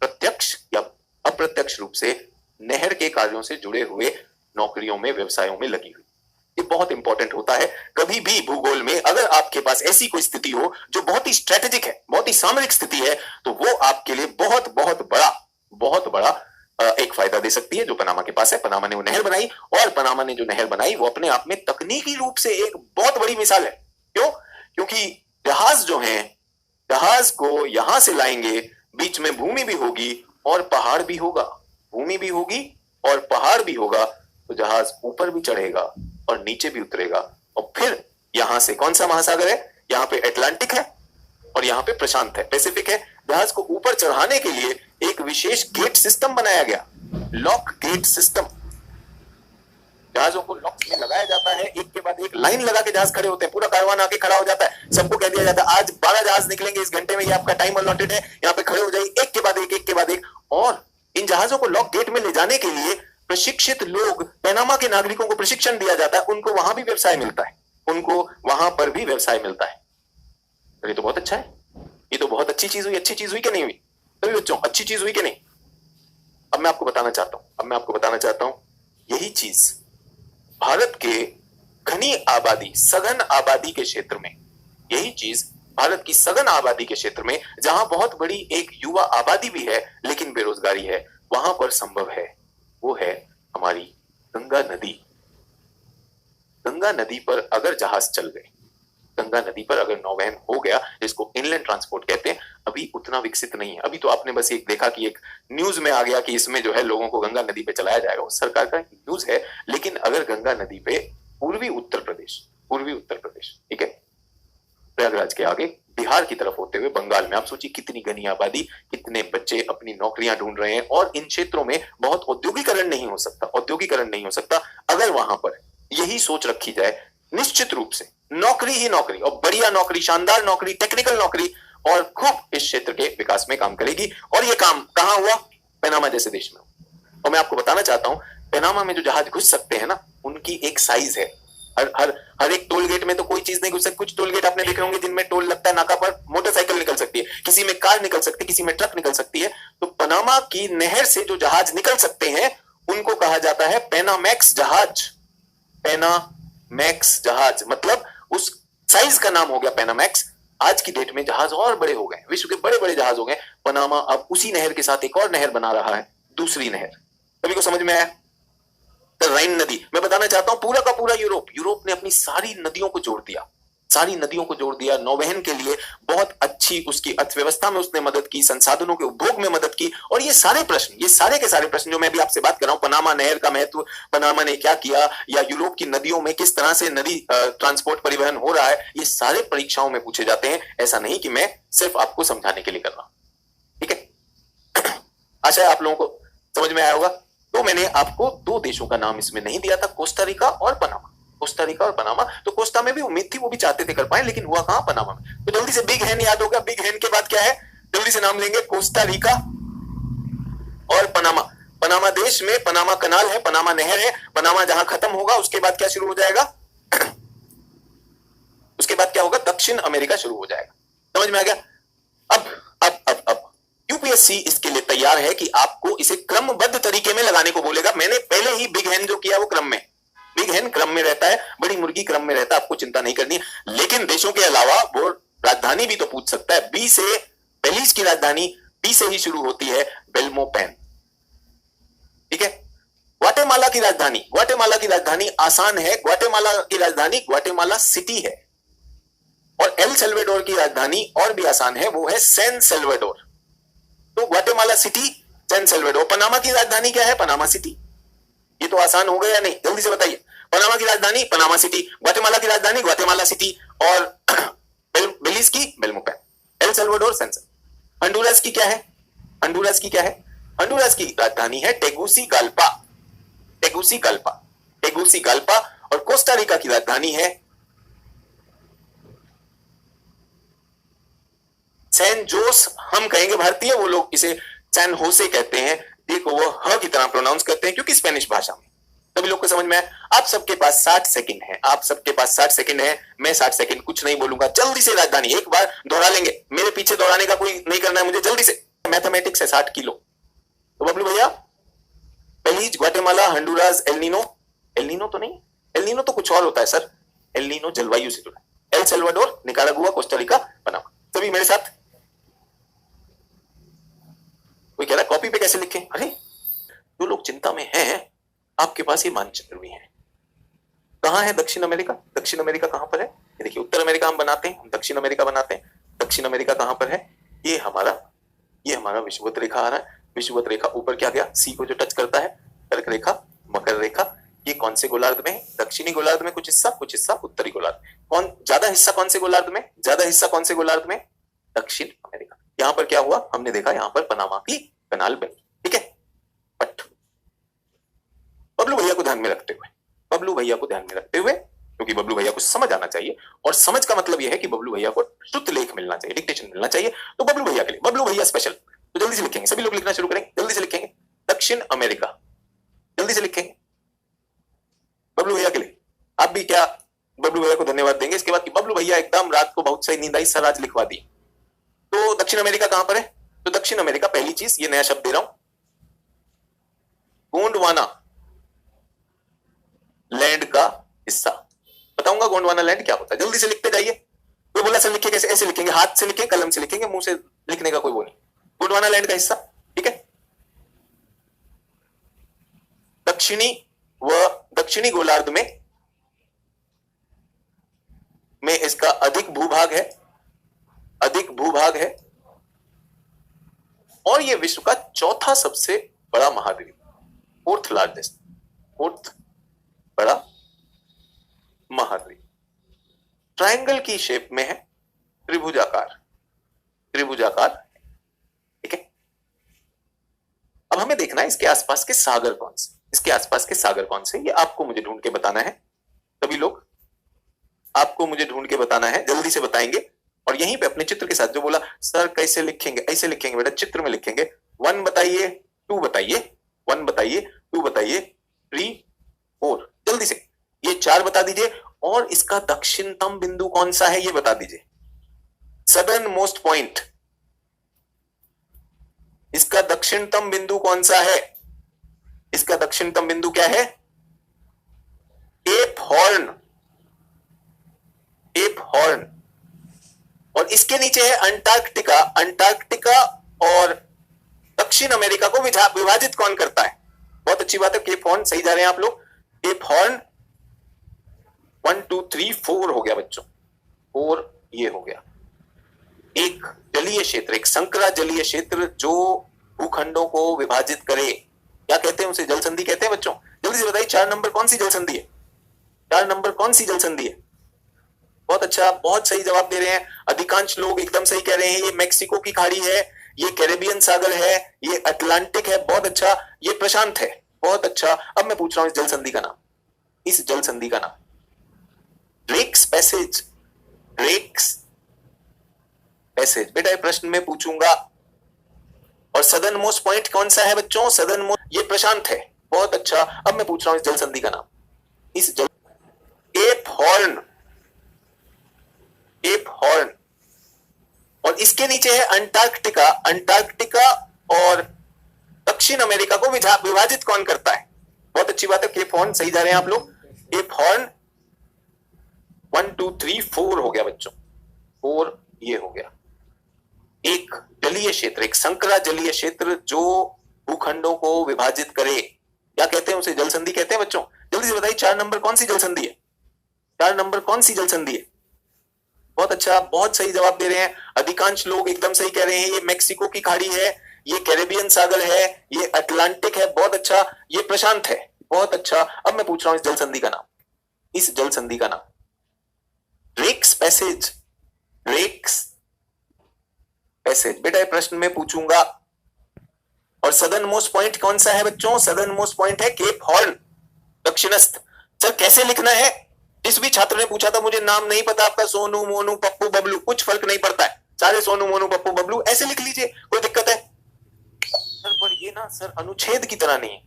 प्रत्यक्ष या अप्रत्यक्ष रूप से नहर के कार्यों से जुड़े हुए नौकरियों में, व्यवसायों में लगी हुई। ये बहुत इंपॉर्टेंट होता है। कभी भी भूगोल में अगर आपके पास ऐसी कोई स्थिति हो जो बहुत ही स्ट्रेटेजिक है, बहुत ही सामरिक स्थिति है, तो वो आपके लिए बहुत बहुत बड़ा एक फायदा दे सकती है, जो पनामा के पास है। पनामा ने वो नहर बनाई, और पनामा ने जो नहर बनाई वो अपने आप में तकनीकी रूप से एक बहुत बड़ी मिसाल है। क्यों? क्योंकि जहाज जो है, जहाज को यहां से लाएंगे, बीच में भूमि भी होगी और पहाड़ भी होगा, भूमि भी होगी और पहाड़ भी होगा, तो जहाज ऊपर भी चढ़ेगा और नीचे भी उतरेगा। और फिर यहां से कौन सा महासागर है? यहाँ पे अटलांटिक है और यहाँ पे प्रशांत है, पैसिफिक है। जहाज को ऊपर चढ़ाने के लिए एक विशेष गेट सिस्टम बनाया गया, लॉक गेट सिस्टम। जहाजों को लॉक में लगाया जाता है, एक के बाद एक लाइन लगा के जहाज खड़े होते हैं, पूरा कारवान आके खड़ा हो जाता है। सबको कह दिया जाता है आज 12 जहाज निकलेंगे इस घंटे में, ये आपका टाइम अलॉटेड है, यहाँ पे खड़े हो जाइए, एक के बाद एक, एक के बाद एक। और इन जहाजों को लॉक गेट में ले जाने के लिए प्रशिक्षित लोग, पनामा के नागरिकों को प्रशिक्षण दिया जाता है, उनको वहां भी व्यवसाय मिलता है, उनको वहां पर भी व्यवसाय मिलता है। ये तो बहुत अच्छा है, ये तो बहुत अच्छी चीज हुई। अच्छी चीज हुई कि नहीं हुई? तभी बच्चों, अच्छी चीज हुई कि नहीं? अब मैं आपको बताना चाहता हूं, यही चीज भारत के घनी आबादी, सघन आबादी के क्षेत्र में, यही चीज भारत की सघन आबादी के क्षेत्र में, जहां बहुत बड़ी एक युवा आबादी भी है लेकिन बेरोजगारी है, वहां पर संभव है। वो है हमारी गंगा नदी। गंगा नदी पर अगर जहाज चल गए, गंगा नदी पर अगर नौवहन हो गया, जिसको इनलैंड ट्रांसपोर्ट कहते हैं, अभी उतना विकसित नहीं है। अभी तो आपने बस एक देखा कि एक न्यूज में आ गया कि इसमें जो है लोगों को गंगा नदी पे चलाया जाएगा, वो सरकार का न्यूज है। लेकिन अगर गंगा नदी पे पूर्वी उत्तर प्रदेश, ठीक है, प्रयागराज के आगे बिहार की तरफ होते हुए बंगाल में, आप सोचिए कितनी घनी आबादी, कितने बच्चे अपनी नौकरियां ढूंढ रहे हैं। और इन क्षेत्रों में बहुत औद्योगिकरण नहीं हो सकता अगर वहां पर यही सोच रखी जाए, निश्चित रूप से नौकरी ही नौकरी, और बढ़िया नौकरी, शानदार नौकरी, टेक्निकल नौकरी, और खूब इस क्षेत्र के विकास में काम करेगी। और ये काम कहां हुआ? पनामा जैसे देश में। और मैं आपको बताना चाहता हूं, पनामा में जो जहाज घुस सकते हैं ना, उनकी एक साइज है। हर एक टोल गेट में तो कोई चीज नहीं घुस सकती। कुछ टोल गेट आपने देखे होंगे जिनमें टोल लगता है, नाका पर मोटरसाइकिल निकल सकती है, किसी में कार निकल सकती है, किसी में ट्रक निकल सकती है। तो पनामा की नहर से जो जहाज निकल सकते हैं उनको कहा जाता है पेनामैक्स जहाज। पेनामैक्स जहाज मतलब उस साइज का नाम हो गया पेनामैक्स। आज की डेट में जहाज और बड़े हो गए, विश्व के बड़े बड़े जहाज हो गए। पनामा अब उसी नहर के साथ एक और नहर बना रहा है, दूसरी नहर। सभी को समझ में आया? राइन नदी, मैं बताना चाहता हूं, पूरा का पूरा यूरोप ने अपनी सारी नदियों को जोड़ दिया नौवहन के लिए। बहुत अच्छी उसकी अर्थव्यवस्था में उसने मदद की, संसाधनों के उपभोग में मदद की। और ये सारे के सारे प्रश्न जो मैं भी आपसे बात कर रहा हूं, पनामा नहर का महत्व, पनामा ने क्या किया, या यूरोप की नदियों में किस तरह से नदी ट्रांसपोर्ट परिवहन हो रहा है, ये सारे परीक्षाओं में पूछे जाते हैं। ऐसा नहीं कि मैं सिर्फ आपको समझाने के लिए कर रहा हूं, ठीक है? आशा है आप लोगों को समझ में आया होगा। तो मैंने आपको दो देशों का नाम इसमें नहीं दिया था, कोस्टा रिका और पनामा। तो कोस्टा में भी उम्मीद थी, वो भी चाहते थे कर पाए, लेकिन हुआ कहां? पनामा में। तो जल्दी से बिग हैन याद होगा, बिग हैन के बाद क्या है? जल्दी से नाम लेंगे, कोस्टा रिका और पनामा। पनामा देश में पनामा कनाल है, पनामा नहर है। पनामा जहां खत्म होगा उसके बाद क्या शुरू हो जाएगा? उसके बाद क्या होगा? दक्षिण अमेरिका शुरू हो जाएगा। समझ में आ गया? अब यूपीएससी इसके लिए तैयार है कि आपको इसे क्रमबद्ध तरीके में लगाने को बोलेगा। मैंने पहले ही बिग हैन जो किया वो क्रम में, बिग हेन क्रम में रहता है, बड़ी मुर्गी क्रम में रहता है, आपको चिंता नहीं करनी। लेकिन देशों के अलावा वो राजधानी भी तो पूछ सकता है। बी से, बेलीज की राजधानी बी से ही शुरू होती है, बेल्मोपेन। ठीक है। ग्वाटेमाला की राजधानी, ग्वाटेमाला की राजधानी आसान है, ग्वाटेमाला की राजधानी ग्वाटेमाला सिटी है। और एल सेल्वाडोर की राजधानी और भी आसान है, वो है सैन सेल्वाडोर। तो Guatemala City, San Salvador. Panama की राजधानी क्या है? Panama City. ये तो आसान हो गया या नहीं? जल्दी से बताइए। पनामा की राजधानी पनामा सिटी, ग्वाटेमाला की राजधानी ग्वाटेमाला सिटी, और बेलीज की बेल्मोपेन, एल सेल्वाडोर, सैन सेल्वाडोर। हंडुरास की क्या है? हंडुरास की क्या है? हंडुरास की राजधानी है टेगुसिगाल्पा, टेगुसिगाल्पा, टेगुसिगाल्पा। और कोस्टा रिका की राजधानी है सैन जोस। हम कहेंगे भारतीय, वो लोग इसे सैन होसे कहते हैं। देखो वो ह की तरह प्रोनाउंस करते हैं क्योंकि स्पेनिश भाषा में। सभी लोग को समझ में आए? आप सबके पास 60 सेकंड है, आप सबके पास 60 सेकंड है। मैं 60 सेकंड कुछ नहीं बोलूंगा, जल्दी से राजधानी एक बार दोहरा लेंगे। मेरे पीछे दोहराने का कोई नहीं करना है मुझे, जल्दी से। मैथमेटिक्स है 60 किलो। तो बबलू भैया, Belize, Guatemala, Honduras, El Nino. El Nino तो नहीं, एल नीनो तो कुछ और होता है सर। एल नीनो जलवायु से जुड़ा है। El Salvador, Nicaragua, Costa Rica, Panama. सभी मेरे साथ। कोई कह रहा कॉपी पे कैसे लिखें? अरे जो लोग चिंता में हैं, आपके पास ये मानचित्र भी है। कहां है दक्षिण अमेरिका? दक्षिण अमेरिका कहां पर है? ये देखिए, उत्तर अमेरिका हम बनाते हैं, हम दक्षिण अमेरिका बनाते हैं। दक्षिण अमेरिका कहां पर है? ये हमारा विषुवत रेखा आ रहा है। विषुवत रेखा ऊपर क्या गया? सी को जो टच करता है, कर्क रेखा, मकर रेखा। ये कौन से गोलार्ध में है? दक्षिणी गोलार्ध में कुछ हिस्सा उत्तरी गोलार्ध। कौन ज्यादा हिस्सा कौन से गोलार्ध में? ज्यादा हिस्सा कौन से गोलार्ध में? दक्षिण अमेरिका। यहां पर क्या हुआ? हमने देखा यहां पर पनामा की कनाल बनी। ठीक है। बट बबलू भैया को ध्यान में रखते हुए, बबलू भैया को ध्यान में रखते हुए, क्योंकि बबलू भैया को समझ आना चाहिए, और समझ का मतलब यह है कि बबलू भैया को शुद्ध लेख मिलना चाहिए, डिक्टेशन मिलना चाहिए। तो बबलू भैया के लिए, बबलू भैया स्पेशल, तो जल्दी से लिखेंगे। सभी लोग लिखना शुरू करेंगे, जल्दी से लिखेंगे। दक्षिण अमेरिका, जल्दी से लिखेंगे बबलू भैया के लिए। आप भी क्या बबलू भैया को धन्यवाद देंगे इसके बाद कि बबलू भैया एकदम रात को बहुत सही नींद आई, सर आज लिखवा दी। तो दक्षिण अमेरिका कहां पर है? तो दक्षिण अमेरिका, पहली चीज, ये नया शब्द दे रहा हूं, गोंडवाना लैंड का हिस्सा। बताऊंगा गोंडवाना लैंड क्या होता है, जल्दी से लिखते जाइए। कोई बोला सर लिखे कैसे? ऐसे लिखेंगे, हाथ से लिखेंगे, कलम से लिखेंगे, मुंह से लिखने का कोई वो नहीं। गोंडवाना लैंड का हिस्सा, ठीक है। दक्षिणी गोलार्ध में इसका अधिक भूभाग है, और यह विश्व का चौथा सबसे बड़ा महाद्वीप, फोर्थ बड़ा महाद्वीप। ट्रायंगल की शेप में है, त्रिभुजाकार, ठीक है। अब हमें देखना है इसके आसपास के सागर कौन से, ये आपको मुझे ढूंढ के बताना है। सभी लोग आपको मुझे ढूंढ के बताना है, जल्दी से बताएंगे। और यहीं पे अपने चित्र के साथ, जो बोला सर कैसे लिखेंगे, ऐसे लिखेंगे बेटा, चित्र में लिखेंगे। 1 बताइए, 2 बताइए, 1 बताइए, 2 बताइए, 3, 4, जल्दी से ये 4 बता दीजिए। और इसका दक्षिणतम बिंदु कौन सा है ये बता दीजिए। सदर्न मोस्ट पॉइंट, इसका दक्षिणतम बिंदु कौन सा है? इसका दक्षिणतम बिंदु क्या है? केप हॉर्न, और इसके नीचे है अंटार्कटिका। और दक्षिण अमेरिका को विभाजित कौन करता है? बहुत अच्छी बात है, केप हॉर्न, सही जा रहे हैं आप लोग। केप हॉर्न 1 2 3 4 हो गया बच्चों, 4 ये हो गया। एक जलीय क्षेत्र, एक संकरा जलीय क्षेत्र जो भूखंडों को विभाजित करे, क्या कहते हैं उसे? जल संधि कहते हैं बच्चों। जल्दी से बताइए 4 नंबर कौन सी जल संधि है? 4 नंबर कौन सी जल संधि है? बहुत अच्छा, बहुत सही जवाब दे रहे हैं अधिकांश लोग, एकदम सही कह रहे हैं। ये मैक्सिको की खाड़ी है, ये कैरेबियन सागर है, ये अटलांटिक है, बहुत अच्छा, ये प्रशांत है, बहुत अच्छा। अब मैं पूछ रहा हूं इस जल संधि का नाम, ड्रेक्स पैसेज, बेटा ये प्रश्न में पूछूंगा। और सदर्न मोस्ट पॉइंट कौन सा है बच्चों? सदर्न मोस्ट, ये प्रशांत है, बहुत अच्छा। अब मैं पूछ रहा हूं इस जल संधि का नाम, केप हॉर्न, और इसके नीचे है अंटार्कटिका। और दक्षिण अमेरिका को विभाजित कौन करता है? बहुत अच्छी बात है, केप हॉर्न, सही जा रहे हैं आप लोग। केप हॉर्न 1 2 3 4 हो गया बच्चों, 4 ये हो गया। एक जलीय क्षेत्र, एक संकरा जलीय क्षेत्र जो भूखंडों को विभाजित करे, क्या कहते हैं उसे? जल संधि कहते हैं बच्चों। जल्दी से बताइए 4 नंबर कौन सी जल संधि है? 4 नंबर कौन सी जल संधि है? बहुत अच्छा, बहुत सही जवाब दे रहे हैं अधिकांश लोग, एकदम सही कह रहे हैं। ये मेक्सिको की खाड़ी है, ये कैरेबियन सागर है, ये अटलांटिक है, बहुत अच्छा, ये प्रशांत है, बहुत अच्छा। अब मैं पूछ रहा हूं इस जल संधि का नाम, इस जल संधि का नाम ड्रेक्स पैसेज। ड्रेक्स पैसेज बेटा ये प्रश्न में पूछूंगा। और सदर्न मोस्ट पॉइंट कौन सा है बच्चों? सदर्न मोस्ट पॉइंट है केप हॉर्न, दक्षिणस्थ। सर कैसे लिखना है? जिस भी छात्र ने पूछा था मुझे नाम नहीं पता आपका, सोनू मोनू पप्पू बबलू, कुछ फर्क नहीं पड़ता है, सारे सोनू मोनू पप्पू बबलू ऐसे लिख लीजिए, कोई दिक्कत है? सर पर ये ना सर अनुच्छेद की तरह नहीं है,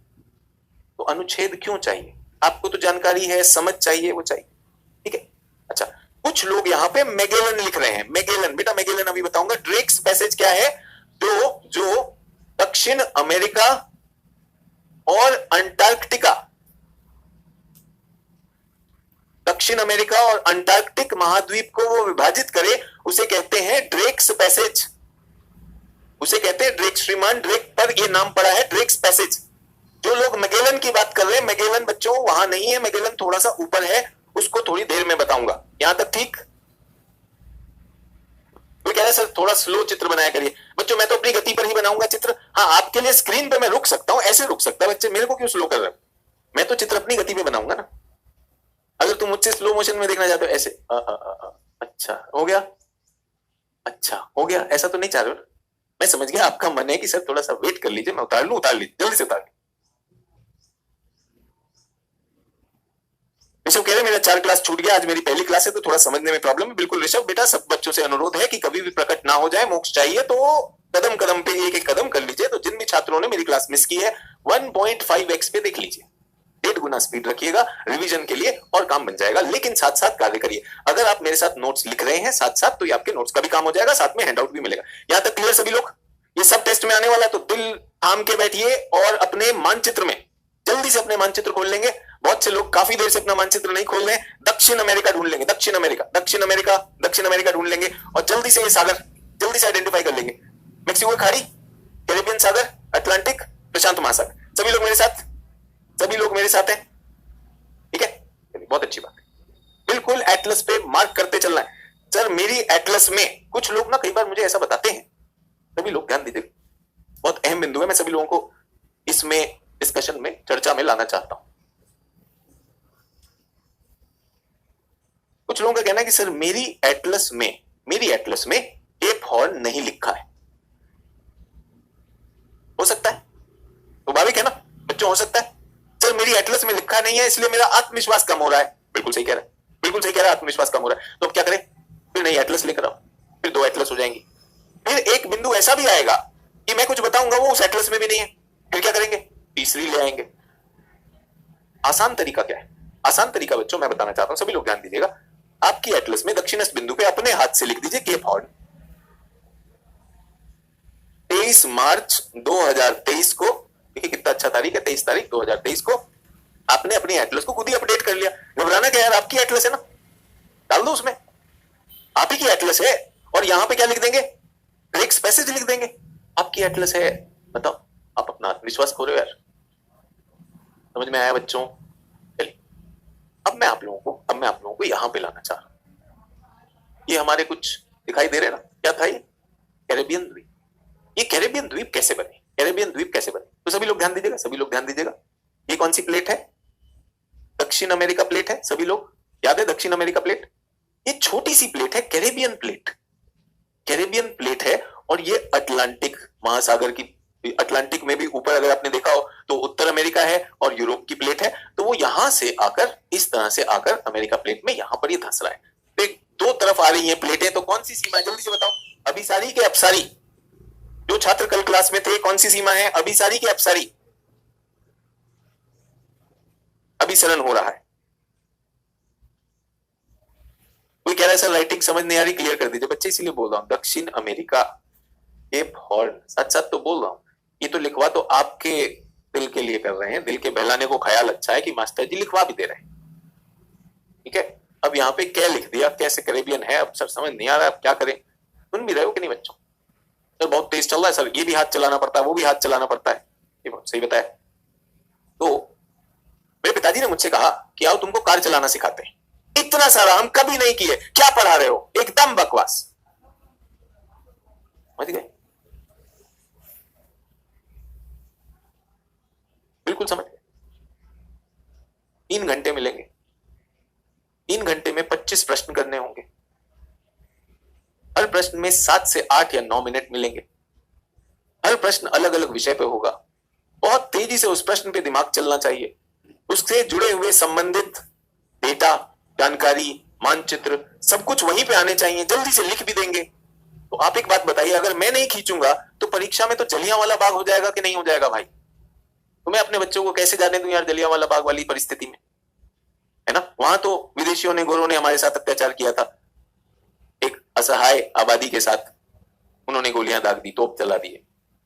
तो अनुच्छेद क्यों चाहिए? आपको तो जानकारी है, समझ चाहिए, वो चाहिए, ठीक है। अच्छा कुछ लोग यहाँ पे मैगेलन लिख रहे हैं, मैगेलन बेटा मैगेलन अभी बताऊंगा। ड्रेक्स पैसेज क्या है? जो दक्षिण अमेरिका और अंटार्कटिका, दक्षिण अमेरिका और अंटार्कटिक महाद्वीप को वो विभाजित करे, उसे कहते हैं ड्रेक्स पैसेज, उसे कहते हैं ड्रेक। श्रीमान ड्रेक पर ये नाम पड़ा है ड्रेक्स पैसेज। जो लोग मैगेलन की बात कर रहे हैं, मैगेलन बच्चों वहां नहीं है, मैगेलन थोड़ा सा ऊपर है, उसको थोड़ी देर में बताऊंगा। यहां तक ठीक? कोई कह रहा है सर थोड़ा स्लो चित्र बनाया करिए। बच्चों मैं तो अपनी गति पर ही बनाऊंगा चित्र। हाँ आपके लिए स्क्रीन पे मैं रुक सकता हूं, ऐसे रुक सकता है बच्चे, मेरे को क्यों स्लो कर रहे हैं? मैं तो चित्र अपनी गति पे बनाऊंगा ना। अगर तुम मुझसे स्लो मोशन में देखना चाहते हो ऐसे अच्छा हो गया, अच्छा हो गया, ऐसा तो नहीं चाह रहे हो? मैं समझ गया आपका मन है कि सर थोड़ा सा वेट कर लीजिए, मैं उतार लूं, उतार लीजिए, जल्दी से उतार लीजिए। ऋषभ कह रहे मेरा 4 क्लास छूट गया, आज मेरी पहली क्लास है तो थोड़ा समझने में प्रॉब्लम है। बिल्कुल ऋषभ बेटा, सब बच्चों से अनुरोध है कि कभी भी प्रकट ना हो जाए, मोक्ष चाहिए तो कदम कदम पे एक एक कदम कर लीजिए। तो जिन भी छात्रों ने मेरी क्लास मिस की है 1.5x पे देख लीजिए, 1.5 गुना स्पीड रखिएगा रिवीजन के लिए और काम बन जाएगा। लेकिन साथ साथ कार्य करिए। अगर आप मेरे साथ नोट्स लिख रहे हैं साथ साथ, तो ये आपके नोट्स का भी काम हो जाएगा, साथ में हैंडआउट भी मिलेगा। यहां तक क्लियर सभी लोग? ये सब टेस्ट में आने वाला है, तो दिल थाम के बैठिए और अपने मानचित्र में जल्दी से अपने मानचित्र खोल लेंगे। बहुत से लोग काफी देर से अपना मानचित्र नहीं खोल रहे हैं। दक्षिण अमेरिका ढूंढ लेंगे, दक्षिण अमेरिका, दक्षिण अमेरिका, दक्षिण अमेरिका ढूंढ लेंगे और जल्दी से ये सागर जल्दी से आइडेंटिफाई कर लेंगे। मेक्सिको की खाड़ी, कैरेबियन सागर, अटलांटिक, प्रशांत महासागर। सभी लोग मेरे साथ, सभी लोग मेरे साथ हैं, ठीक है? बहुत अच्छी बात है। बिल्कुल एटलस पे मार्क करते चलना है। सर मेरी एटलस में कुछ लोग ना कई बार मुझे ऐसा बताते हैं, सभी लोग ध्यान दीजिए, बहुत अहम बिंदु है, मैं सभी लोगों को इसमें डिस्कशन में चर्चा में लाना चाहता हूं। कुछ लोगों का कहना है कि सर मेरी एटलस में केप हॉर्न नहीं लिखा है। हो सकता है, स्वाभाविक है ना बच्चों, हो सकता है। सर मेरी एटलस में लिखा नहीं है इसलिए मेरा आत्मविश्वास कम हो रहा है। बिल्कुल सही कह रहा है, बिल्कुल सही कह रहा है, आत्मविश्वास कम हो रहा है। तो अब क्या करें? फिर नई एटलस लेकर आओ, फिर 2 एटलस हो जाएंगी। फिर एक बिंदु ऐसा भी आएगा कि मैं कुछ बताऊंगा वो उस एटलस में भी नहीं है, फिर क्या करेंगे? तीसरी ले आएंगे। आसान तरीका क्या है? आसान तरीका बच्चों मैं बताना चाहता हूं, सभी लोग ध्यान दीजिएगा। आपकी एटलस में दक्षिणस्थ बिंदु पे अपने हाथ से लिख दीजिए केप हॉर्न। 23 मार्च 2023 को, देखिए कितना अच्छा तारीख है, 23 तारीख 2023 को आपने अपनी एटलस को खुद ही अपडेट कर लिया। घबराना क्या यार, आपकी एटलस है ना, डाल दो उसमें, आप ही की एटलस है। और यहां पे क्या लिख देंगे? ड्रेक्स पैसेज लिख देंगे। आपकी एटलस है, बताओ आप अपना आत्मविश्वास खो रहे हो यार। समझ में आया बच्चों? चलिए अब मैं आप लोगों को यहां पे लाना चाह रहा हूं। ये हमारे कुछ दिखाई दे रहे ना, क्या था ये? कैरेबियन द्वीप। ये कैरेबियन द्वीप कैसे बने? कैरेबियन द्वीप कैसे बने? तो सभी लोग ध्यान दीजिएगा, सभी लोग ध्यान दीजिएगा। ये कौन सी प्लेट है? दक्षिण अमेरिका प्लेट है, सभी लोग याद है दक्षिण अमेरिका प्लेट। ये छोटी सी प्लेट है कैरेबियन प्लेट, कैरेबियन प्लेट है। और ये अटलांटिक महासागर की, अटलांटिक में भी ऊपर अगर आपने देखा हो तो उत्तर अमेरिका है और यूरोप की प्लेट है। तो वो यहां से आकर इस तरह से आकर अमेरिका प्लेट में यहां पर ये धंस रहा है। तो दो तरफ आ रही है प्लेटें, तो कौन सी सीमा है जल्दी से बताओ? अभिसारी के अपसारी? जो छात्र कल क्लास में थे, कौन सी सीमा है? अभिसारी के अपसारी? अभिसरण हो रहा है। कोई कह रहा है सर राइटिंग समझ नहीं आ रही, क्लियर कर दीजिए बच्चे, इसीलिए बोल रहा हूं। दक्षिण अमेरिका केप हॉर्न, सच सच तो बोल रहा हूं। ये तो लिखवा तो आपके दिल के लिए कर रहे हैं, दिल के बहलाने को ख्याल अच्छा है कि मास्टर जी लिखवा भी दे रहे हैं। ठीक है, अब यहाँ पे क्या लिख दिया, कैसे कैरेबियन है, अब सर समझ नहीं आ रहा है, अब क्या करें। सुन भी रहे हो कि नहीं बच्चों? सर बहुत तेज चल रहा है सर, ये भी हाथ चलाना पड़ता है, वो भी हाथ चलाना पड़ता है, ये बहुत सही बताया। तो मेरे पिताजी ने मुझसे कहा कि आओ तुमको कार चलाना सिखाते हैं। इतना सारा हम कभी नहीं किए, क्या पढ़ा रहे हो, एकदम बकवास। समझ गए? बिल्कुल समझ गए। 3 घंटे मिलेंगे, 3 घंटे में 25 प्रश्न करने होंगे, हर प्रश्न में 7 से 8 या 9 मिनट मिलेंगे, हर प्रश्न अलग अलग विषय पे होगा, बहुत तेजी से उस प्रश्न पे दिमाग चलना चाहिए, उससे जुड़े हुए संबंधित डेटा, जानकारी, मानचित्र सब कुछ वहीं पे आने चाहिए, जल्दी से लिख भी देंगे। तो आप एक बात बताइए, अगर मैं नहीं खींचूंगा तो परीक्षा में तो जलियांवाला बाग हो जाएगा कि नहीं हो जाएगा भाई? तो मैं अपने बच्चों को कैसे जाने दूं यार जलियांवाला बाग वाली परिस्थिति में, है ना? वहां तो विदेशियों ने, गोरों ने हमारे साथ अत्याचार किया था, एक असहाय आबादी के साथ उन्होंने गोलियां दाग दी, तोप चला दिए।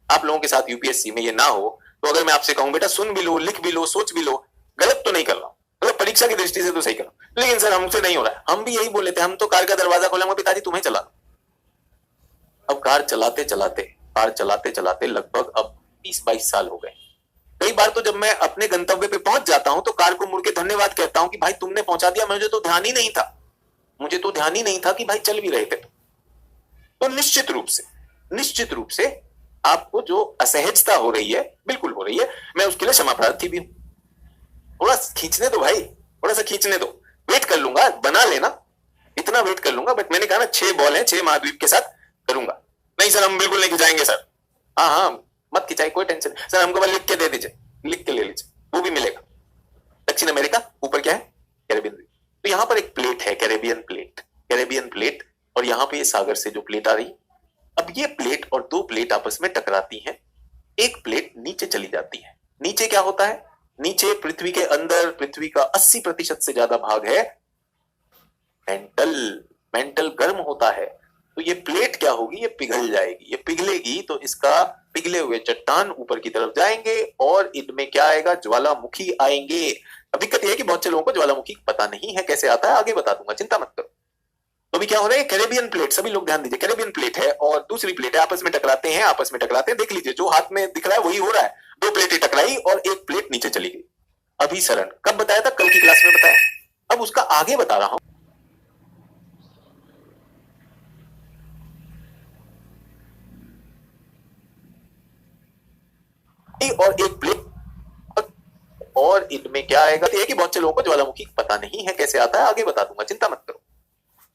आप लोगों के साथ यूपीएससी में ये ना हो तो अगर मैं आपसे कहूं बेटा सुन भी लो, लिख भी लो, सोच भी लो, गलत तो नहीं कर रहा हूं, मतलब परीक्षा की दृष्टि से तो सही कर रहा हूं, लेकिन सर हमसे नहीं हो रहा है। हम भी यही बोले थे, हम तो कार का दरवाजा खोलेंगे, पिताजी तुम्हें चला। अब कार चलाते चलाते लगभग अब 20-22 साल हो गए। कई बार तो जब मैं अपने गंतव्य पे पहुंच जाता हूं तो कार को मुड़ के धन्यवाद कहता हूं कि भाई तुमने पहुंचा दिया, मुझे तो ध्यान ही नहीं था कि भाई चल भी रहे थे। तो निश्चित रूप से आपको जो असहजता हो रही है, बिल्कुल हो रही है, मैं उसके लिए क्षमा प्रार्थी भी हूं। थोड़ा खींचने दो भाई, थोड़ा सा खींचने दो, वेट कर लूंगा, बना लेना, इतना वेट कर लूंगा। बट मैंने कहा ना 6 बॉल हैं, 6 महाद्वीप के साथ करूंगा। नहीं सर हम बिल्कुल नहीं खिंचाएंगे सर। हाँ हाँ मत खिंचाए, कोई टेंशन सर, हमको बस लिख के दे दीजिए, लिख के ले लीजिए, वो भी मिलेगा। दक्षिण अमेरिका, ऊपर क्या है, कैरेबियन द्वीप। तो यहां पर एक प्लेट है, कैरेबियन प्लेट, और यहां पे ये सागर से जो प्लेट आ रही, अब ये प्लेट और 2 प्लेट आपस में टकराती हैं, एक प्लेट नीचे चली जाती है। नीचे क्या होता है, नीचे पृथ्वी के अंदर पृथ्वी का 80% से ज्यादा भाग है मेंटल गर्म होता है। तो ये प्लेट क्या होगी, ये पिघल जाएगी, ये पिघलेगी तो इसका पिघले हुए चट्टान ऊपर की तरफ जाएंगे और इनमें क्या आएगा, ज्वालामुखी आएंगे। अब दिक्कत यह है कि बहुत से लोगों को ज्वालामुखी पता नहीं है कैसे आता है, आगे बता दूंगा, चिंता मत करो। तो भी क्या हो रहा है, कैरेबियन प्लेट, सभी लोग ध्यान दीजिए, कैरेबियन प्लेट है और दूसरी प्लेट है, आपस में टकराते हैं, देख लीजिए जो हाथ में दिख रहा है वही हो रहा है। 2 प्लेटें टकराई और एक प्लेट नीचे चली गई। अभिसरण कब बताया था, कल की क्लास में बताया, अब उसका आगे बता रहा हूं। और एक प्लेट, और इनमें क्या आएगा, ये कि बहुत से लोगों को ज्वालामुखी पता नहीं है कैसे आता है, आगे बता दूंगा, चिंता मत करो।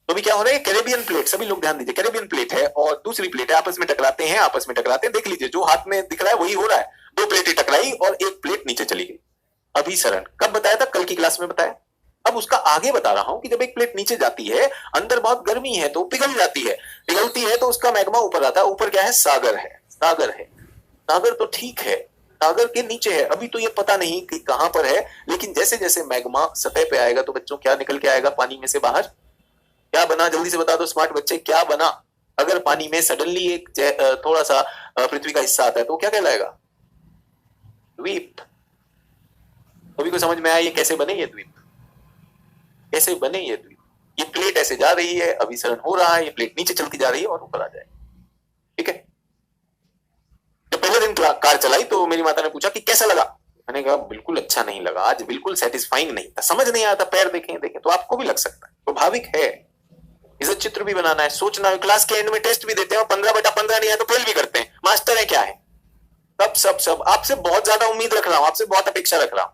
तो भी क्या हो रहा है, कैरेबियन प्लेट, सभी लोग ध्यान दीजिए, कैरेबियन प्लेट है और दूसरी प्लेट है, आपस में टकराते हैं, देख लीजिए जो हाथ में दिख रहा है वही हो रहा है। 2 प्लेटें टकराई और एक प्लेट नीचे चली गई। अभिसरण कब बताया था, कल की क्लास में बताया। अब उसका आगे बता रहा हूं कि जब एक प्लेट नीचे जाती है, अंदर बहुत गर्मी है तो पिघल जाती है, पिघलती है तो उसका मैग्मा ऊपर आता है, ऊपर क्या है, सागर है। सागर तो ठीक है, सागर के नीचे है, अभी तो ये पता नहीं कि कहां पर है, लेकिन जैसे जैसे मैग्मा सतह पे आएगा तो बच्चों क्या निकल के आएगा पानी में से बाहर, क्या बना, जल्दी से बता दो स्मार्ट बच्चे, क्या बना? अगर पानी में सडनली एक थोड़ा सा पृथ्वी का हिस्सा आता है तो क्या कहलाएगा, द्वीप। सभी को समझ में आया ये कैसे बने ये द्वीप, कैसे बने ये द्वीप? ये प्लेट ऐसे जा रही है, अभिसरण हो रहा है, ये प्लेट नीचे चलती जा रही है और ऊपर आ जाएगी, ठीक है। जब पहले दिन कार चलाई तो मेरी माता ने पूछा कि कैसा लगा, मैंने कहा बिल्कुल अच्छा नहीं लगा, आज बिल्कुल सेटिस्फाइंग नहीं था, समझ नहीं आया था, पैर देखें तो आपको भी लग सकता है, स्वाभाविक है। इसे चित्र भी बनाना है, सोचना है, क्लास के एंड में टेस्ट भी देते हैं और 15/15 नहीं है तो फेल भी करते हैं, मास्टर है क्या है, सब आपसे बहुत ज्यादा उम्मीद रख रहा हूं, आपसे बहुत अपेक्षा रख रहा हूं,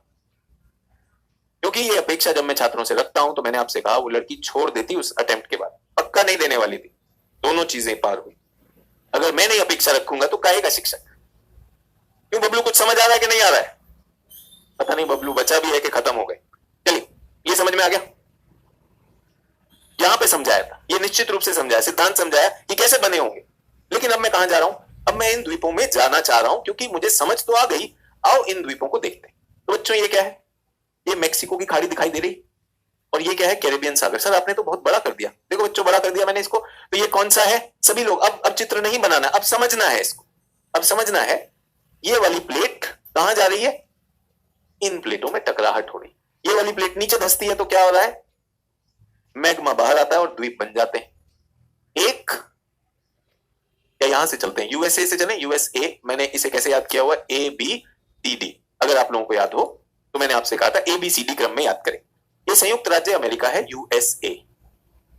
क्योंकि ये अपेक्षा जब मैं छात्रों से रखता हूं तो मैंने आपसे कहा वो लड़की छोड़ देती उस अटेम्प्ट के बाद, पक्का नहीं देने वाली थी, दोनों चीजें पार हुई। अगर मैं नहीं अपेक्षा रखूंगा तो कहेगा शिक्षक, क्यों बबलू कुछ समझ आ रहा है कि नहीं आ रहा है? पता नहीं बबलू बचा भी है कि खत्म हो गए। चलिए ये समझ में आ गया, यहां पे समझाया था, ये निश्चित रूप से समझाया, सिद्धांत समझाया कि कैसे बने होंगे। लेकिन अब मैं कहां जा रहा हूं, अब मैं इन द्वीपों में जाना चाह रहा हूं क्योंकि मुझे समझ तो आ गई, आओ इन द्वीपों को देखते हैं। तो बच्चों ये क्या है, ये मेक्सिको की खाड़ी दिखाई दे रही और ये क्या है, कैरेबियन सागर। सर आपने तो बहुत बड़ा कर दिया, देखो बच्चों बड़ा कर दिया मैंने इसको, तो ये कौन सा है, सभी लोग अब चित्र नहीं बनाना, अब समझना है इसको, अब समझना है। ये वाली प्लेट कहां जा रही है, इन प्लेटों में टकराहट हो रही, ये वाली प्लेट नीचे धंसती है तो क्या हो रहा है, मैग्मा बाहर आता है और द्वीप बन जाते हैं। एक या यहां से चलते हैं, यूएसए से चलें, यूएसए, मैंने इसे कैसे याद किया हुआ, ए बी सी डी, अगर आप लोगों को याद हो तो मैंने आपसे कहा था ए बी सी डी क्रम में याद करें। ये संयुक्त राज्य अमेरिका है, यूएसए,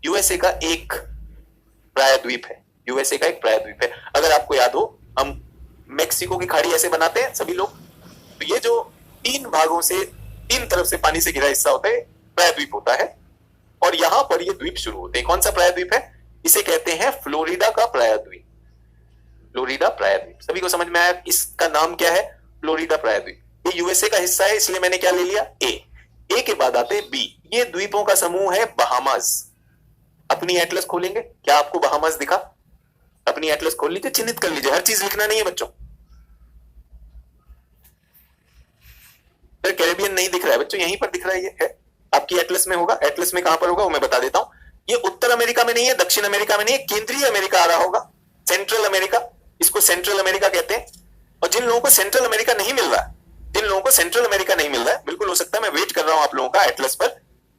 यूएसए का एक प्रायद्वीप है, यूएसए का एक प्रायद्वीप है। अगर आपको याद हो, हम मेक्सिको की खाड़ी ऐसे बनाते हैं सभी लोग, तो ये जो तीन भागों से, तीन तरफ से पानी से घिरा हिस्सा होता है, प्रायद्वीप होता है, और यहां पर ये द्वीप शुरू होते हैं। कौन सा प्रायद्वीप है? इसे कहते हैं फ्लोरिडा का प्रायद्वीप, फ्लोरिडा प्रायद्वीप। सभी को समझ में आया इसका नाम क्या है? फ्लोरिडा प्रायद्वीप। ये यूएसए का हिस्सा है, इसलिए मैंने क्या ले लिया, ए के बाद आते हैं बी, ये द्वीपों का समूह है बहामास। अपनी एटलस खोलेंगे, क्या आपको बहामास दिखा? अपनी एटलस खोल लीजिए, चिन्हित कर लीजिए, हर चीज लिखना नहीं है बच्चों। कैरेबियन नहीं दिख रहा है बच्चों, यहीं पर दिख रहा है, ये है आपकी एटलस में होगा। एटलस में कहां पर होगा वो मैं बता देता हूं। ये उत्तर अमेरिका में नहीं है, दक्षिण अमेरिका में नहीं है, केंद्रीय अमेरिका आ रहा होगा, सेंट्रल अमेरिका, इसको सेंट्रल अमेरिका कहते हैं। और जिन लोगों को सेंट्रल अमेरिका नहीं मिल रहा है, जिन लोगों को सेंट्रल अमेरिका नहीं मिल रहा है, बिल्कुल हो सकता है मैं वेट कर रहा हूं आप लोगों का एटलस पर,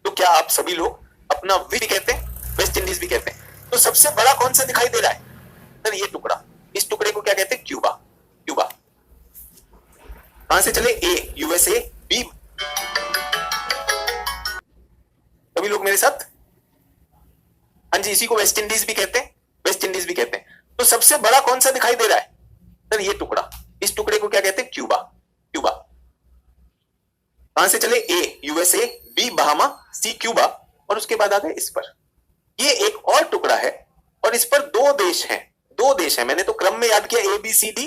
तो क्या आप सभी लोग अपना भी कहते हैं, वेस्ट इंडीज भी कहते हैं। तो सबसे बड़ा कौन सा दिखाई दे रहा है सर? ये टुकड़ा, इस टुकड़े को क्या कहते हैं? क्यूबा। क्यूबा कहां से चले? ए यूएसए, बी, सभी लोग मेरे साथ, हाँ जी, इसी को वेस्ट इंडीज भी कहते हैं, वेस्ट इंडीज भी कहते हैं। तो सबसे बड़ा कौन सा दिखाई दे रहा है सर? ये टुकड़ा, इस टुकड़े को क्या कहते हैं? क्यूबा। क्यूबा कहां से चले? A USA, B Bahama, C Cuba, और उसके बाद आ गए इस पर। ये एक और टुकड़ा है और इस पर दो देश हैं, दो देश हैं, मैंने तो क्रम में याद किया ए बी सी डी।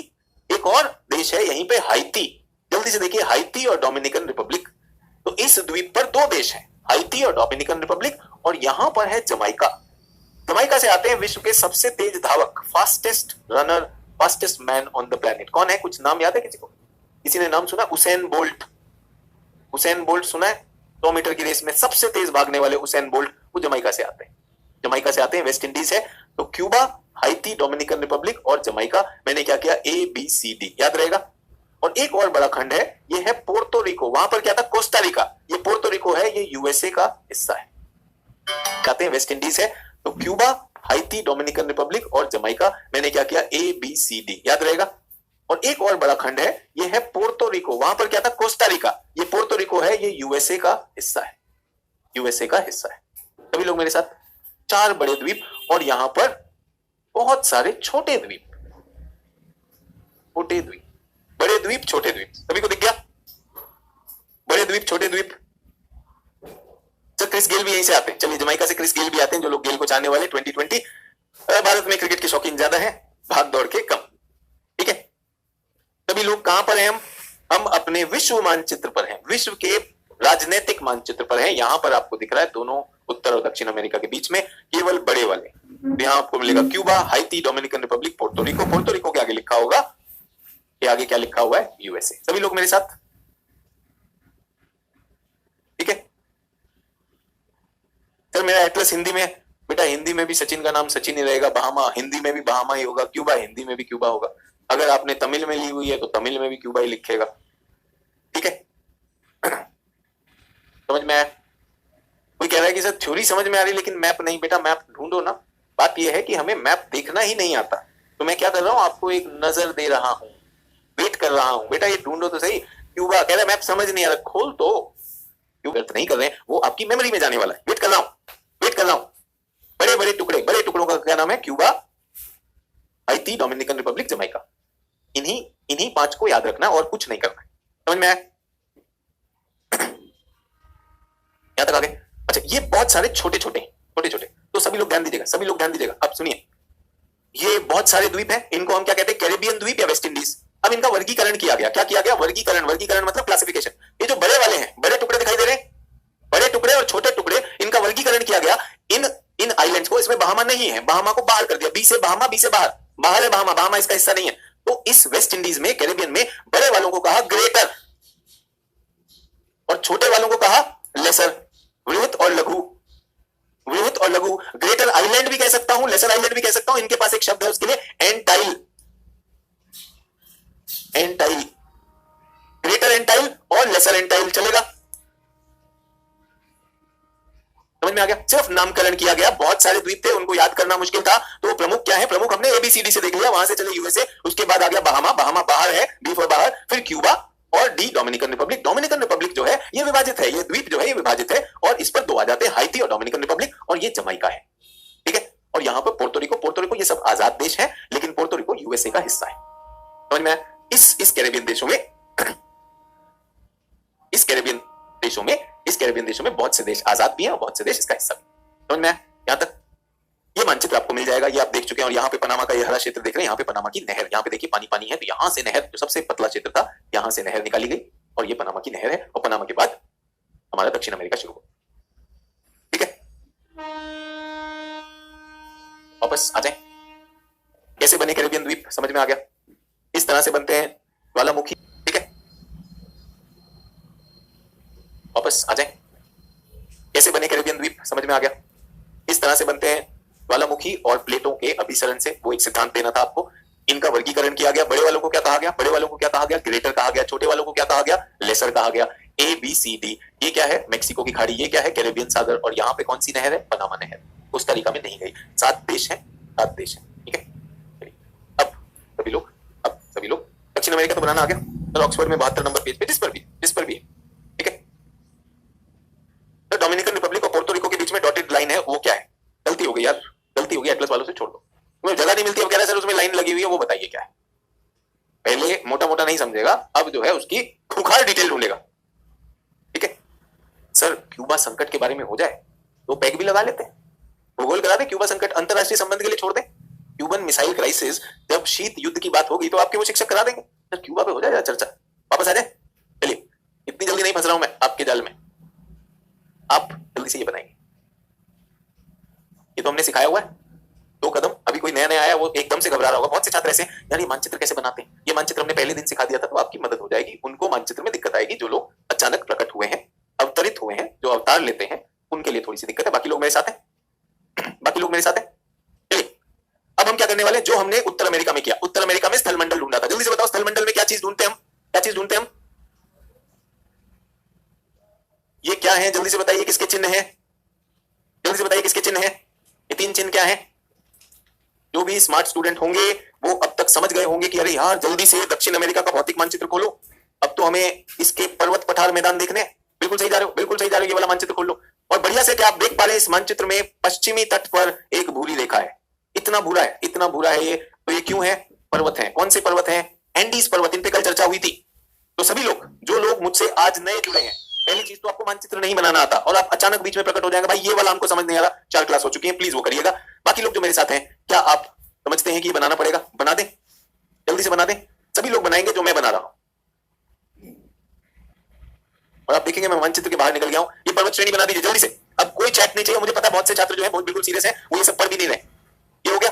एक और देश है यहीं पे, हाइती, जल्दी से देखिए, हाइती और डोमिनिकन रिपब्लिक। तो इस द्वीप पर दो देश हैं, हाइती और डोमिनिकन रिपब्लिक, और यहां पर है जमाइका। जमाइका से आते हैं विश्व के सबसे तेज धावक, fastest runner, fastest man on the planet. कौन है? कुछ नाम याद है किसी को? किसी ने नाम सुना? Usain bolt. उसेन बोल्ट सुना है? 100 मीटर की रेस में सबसे तेज भागने वाले उसेन बोल्ट, वो जमाइका से आते हैं, जमाइका से आते हैं। वेस्ट इंडीज है तो क्यूबा, हाइती, डोमिनिकन रिपब्लिक और जमाइका। मैंने क्या किया? ए बी सी डी, याद रहेगा। और एक और बड़ा खंड है, ये है पोर्तो रिको। वहां पर क्या था? Costa Rica. ये पोर्तो रिको है, ये यूएसए का हिस्सा है। कहते हैं वेस्ट इंडीज है तो क्यूबा, हाइती, डोमिनिकन रिपब्लिक और जमाइका। मैंने क्या किया? ए बी सी डी, याद रहेगा। और एक और बड़ा खंड है, ये है पोर्तो रिको। वहां पर क्या था? Costa Rica. ये पोर्तो रिको है, ये यूएसए का हिस्सा है, यूएसए का हिस्सा है। सभी लोग मेरे साथ, चार बड़े द्वीप और यहां पर बहुत सारे छोटे द्वीप, छोटे द्वीप, बड़े द्वीप, छोटे द्वीप। सभी को दिख गया? बड़े द्वीप, छोटे द्वीप। सर क्रिस गेल भी यहीं से आते हैं, चलिए जमाइका से क्रिस गेल भी आते हैं, जो लोग गेल को चाहने वाले 2020। भारत में क्रिकेट के शौकीन ज्यादा है, भाग दौड़ के कम, ठीक है। सभी लोग कहां पर हैं? हम अपने विश्व मानचित्र पर हैं, विश्व के राजनीतिक मानचित्र पर हैं। यहां पर आपको दिख रहा है दोनों उत्तर और दक्षिण अमेरिका के बीच में केवल बड़े वाले, यहां आपको मिलेगा Cuba, हाइती, Dominican Republic, Puerto Rico. Puerto Rico के आगे लिखा होगा, ये आगे क्या लिखा हुआ है? यूएसए। सभी लोग मेरे साथ, ठीक है। सर मेरा एटलस हिंदी में, बेटा हिंदी में भी सचिन का नाम सचिन ही रहेगा, बहामा हिंदी में भी बहामा ही होगा, क्यूबा हिंदी में भी क्यूबा होगा। अगर आपने तमिल में ली हुई है तो तमिल में भी क्यूबा ही लिखेगा, ठीक है। समझ में आया? कोई कह रहा है कि सर थ्योरी समझ में आ रही लेकिन मैप नहीं। बेटा मैप ढूंढो ना। बात यह है कि हमें मैप देखना ही नहीं आता, तो मैं क्या कर रहा हूं? आपको एक नजर दे रहा हूं, वेट कर रहा हूं। बेटा ये ढूंढो तो सही। क्यूबा कह रहा है मैप समझ नहीं आ रहा, खोल तो। क्यों गलत नहीं कर रहे हैं, वो आपकी मेमोरी में जाने वाला है। वेट कर रहा हूं, वेट कर रहा हूं। बड़े बड़े टुकड़े, बड़े टुकड़ों का क्या नाम है? Cuba, हाइती, Dominican Republic, Jamaica. इन्हीं पांच को याद रखना और कुछ नहीं करना। समझ में आया? यहां तक आ गए? अच्छा, ये बहुत सारे छोटे छोटे, तो सभी लोग ध्यान दीजिएगा, सभी लोग ध्यान दीजिएगा। अब सुनिए, ये बहुत सारे द्वीप हैं, इनको हम क्या कहते हैं? कैरेबियन द्वीप या वेस्ट इंडीज। अब इनका वर्गीकरण किया गया। क्या किया गया? वर्गीकरण। वर्गीकरण मतलब क्लासिफिकेशन। ये जो बड़े वाले हैं, बड़े टुकड़े दिखाई दे रहे हैं, बड़े टुकड़े और छोटे टुकड़े, इनका वर्गीकरण किया गया इन आइलैंड्स को। इसमें बहामा नहीं है, बहामा को बाहर कर दिया, बी से बहामा, बी से बाहर, बाहर है बहामा, बहामा इसका हिस्सा नहीं है। तो इस वेस्ट इंडीज में, कैरेबियन में, बड़े वालों को कहा ग्रेटर और छोटे वालों को कहा लेसर, वृहत और लघु। वृहत और लघु, ग्रेटर आइलैंड भी कह सकता हूं, लेसर आइलैंड भी कह सकता हूं। इनके पास एक शब्द है उसके लिए, एंटाइल। एंटाइल, ग्रेटर एंटाइल और लेसर एंटाइल, चलेगा? समझ में आ गया? सिर्फ नामकरण किया गया, बहुत सारे द्वीप थे, उनको याद करना मुश्किल था, तो प्रमुख क्या है? प्रमुख हमने एबीसीडी से देख लिया, वहां से चले यूएसए, उसके बाद आ गया बहामा, बहामा बाहर है, बी फॉर बाहर, फिर क्यूबा और D Dominican Republic. Dominican Republic जो है ये विभाजित है, ये द्वीप जो है ये विभाजित है, और इस पर दो आ जाते हैं, हाइती और डोमिनिकन रिपब्लिक, और ये जमाइका है, ठीक है। और यहां पर पोर्टोरिको, पोर्टोरिको ये सब आजाद देश है, लेकिन पोर्टोरिको यूएसए का हिस्सा है। समझ में? इस कैरेबियन देशों में इस कैरेबियन देशों में बहुत से देश आजाद भी हैं और बहुत से देश इसका हिस्सा भी। समझ में? यहां तक ये मानचित्र आपको मिल जाएगा, ये आप देख चुके हैं। और यहाँ पे पनामा का ये हरा क्षेत्र देख रहे हैं, यहाँ पे पनामा की नहर, यहाँ पे देखिए पानी पानी है, तो यहाँ से नहर, जो सबसे पतला क्षेत्र था, यहाँ से नहर निकाली गई और ये पनामा की नहर है, और पनामा के बाद हमारा दक्षिण अमेरिका शुरू हुआ, ठीक है। वापस आ जाए, कैसे बने कैरेबियन द्वीप समझ में आ गया? इस तरह से बनते हैं ज्वालामुखी, ठीक है। वापस आ जाए, कैसे बने कैरेबियन द्वीप समझ में आ गया? इस तरह से बनते हैं ज्वालामुखी और प्लेटों के अभिसरण से, वो एक सिद्धांत देना था आपको। इनका वर्गीकरण किया गया, बड़े वालों को क्या कहा गया? बड़े वालों को क्या कहा गया? ग्रेटर कहा गया। छोटे वालों को क्या कहा गया? लेसर कहा गया। ए बी सी डी, ये क्या है? मैक्सिको की खाड़ी, ये क्या है? कैरेबियन सागर, और यहाँ पे कौन सी नहर है? पनामा नहर। उस तरीका में नहीं गई। 7 देश हैं, 7 देश हैं, ठीक है। अब सभी लोग दक्षिण अमेरिका तो बनाना आ गया, तो ऑक्सफोर्ड में 72 नंबर पेज पे जिस पर भी है, ठीक है। तो डोमिनिकन रिपब्लिक और पोर्टोरिको के बीच में डॉटेड लाइन है, वो क्या है? गलती हो गई यार, गलती हो गई, एटलस वालों से छोड़ दो, तुम्हें जगह नहीं मिलती, अब कह रहे सर उसमें लाइन लगी हुई है, वो बताइए क्या है। पहले मोटा मोटा नहीं समझेगा, अब जो है उसकी खुखार डिटेल ढूंढेगा, ठीक है। सर क्यूबा संकट के बारे में हो जाए तो पैक भी लगा लेते हैं, भूगोल करा दे, क्यूबा संकट अंतरराष्ट्रीय संबंध के लिए छोड़ दें। क्यूबन मिसाइल क्राइसिस, जब शीत युद्ध की बात होगी तो आपके वो शिक्षक करा देंगे। सर क्यूबा पे हो जाए चर्चा, वापस आ जाए। चलिए, इतनी जल्दी नहीं फंस रहा हूं मैं आपके जाल में, आप जल्दी से ये बनाएंगे। ये तो हमने सिखाया हुआ है, 2 कदम। अभी कोई नया नया आया, वो एकदम से घबरा रहा होगा। बहुत से छात्र ऐसे, यार ये मानचित्र कैसे बनाते हैं? ये मानचित्र हमने पहले दिन सिखा दिया था, तो आपकी मदद हो जाएगी। उनको मानचित्र में दिक्कत आएगी जो लोग अचानक प्रकट हुए हैं, अवतरित हुए हैं, जो अवतार लेते हैं, उनके लिए थोड़ी सी दिक्कत है। बाकी लोग मेरे साथ हैं, चलिए अब हम क्या करने वाले हैं? जो हमने उत्तर अमेरिका में किया, उत्तर अमेरिका में स्थलमंडल ढूंढा था। जल्दी से बताओ, स्थलमंडल में क्या चीज ढूंढते हैं हम? क्या चीज ढूंढते हैं हम? ये क्या है? जल्दी से बताइए, किसके चिन्ह है? जल्दी से बताइए किसके चिन्ह है? ये 3 चिन्ह क्या है? जो भी स्मार्ट स्टूडेंट होंगे वो अब तक समझ गए होंगे कि अरे यार जल्दी से दक्षिण अमेरिका का भौतिक मानचित्र खोलो, अब तो हमें इसके पर्वत पठार मैदान देखने। बिल्कुल सही जा रहे हो, बिल्कुल सही जा रहे हो, ये वाला मानचित्र खोल लो। और बढ़िया से क्या आप देख पा रहे हैं, इस मानचित्र में पश्चिमी तट पर एक भूरी रेखा है, इतना भूरा है, इतना भूरा है ये। तो ये क्यों है? पर्वत है। कौन से पर्वत है? एंडीज पर्वत, इन पे कल चर्चा हुई थी। तो सभी लोग, जो लोग मुझसे आज नए जुड़े हैं, पहली चीज तो आपको मानचित्र नहीं बनाना आता, और आप अचानक बीच में प्रकट हो जाएंगे, भाई ये वाला हमको समझ नहीं आ रहा, 4 क्लास हो चुकी है, प्लीज वो करिएगा। बाकी लोग जो मेरे साथ हैं, क्या आप समझते हैं कि ये बनाना पड़ेगा? बना दें, जल्दी से बना दें। सभी लोग बनाएंगे जो मैं बना रहा हूं, और आप देखेंगे मैं मानचित्र के बाहर निकल गया हूं। ये पर्वत श्रेणी बना दीजिए जल्दी से। अब कोई चैट नहीं चाहिए, मुझे पता बहुत से छात्र जो है बहुत बिल्कुल सीरियस है, वो ये सब पढ़ भी नहीं रहे। ये हो गया।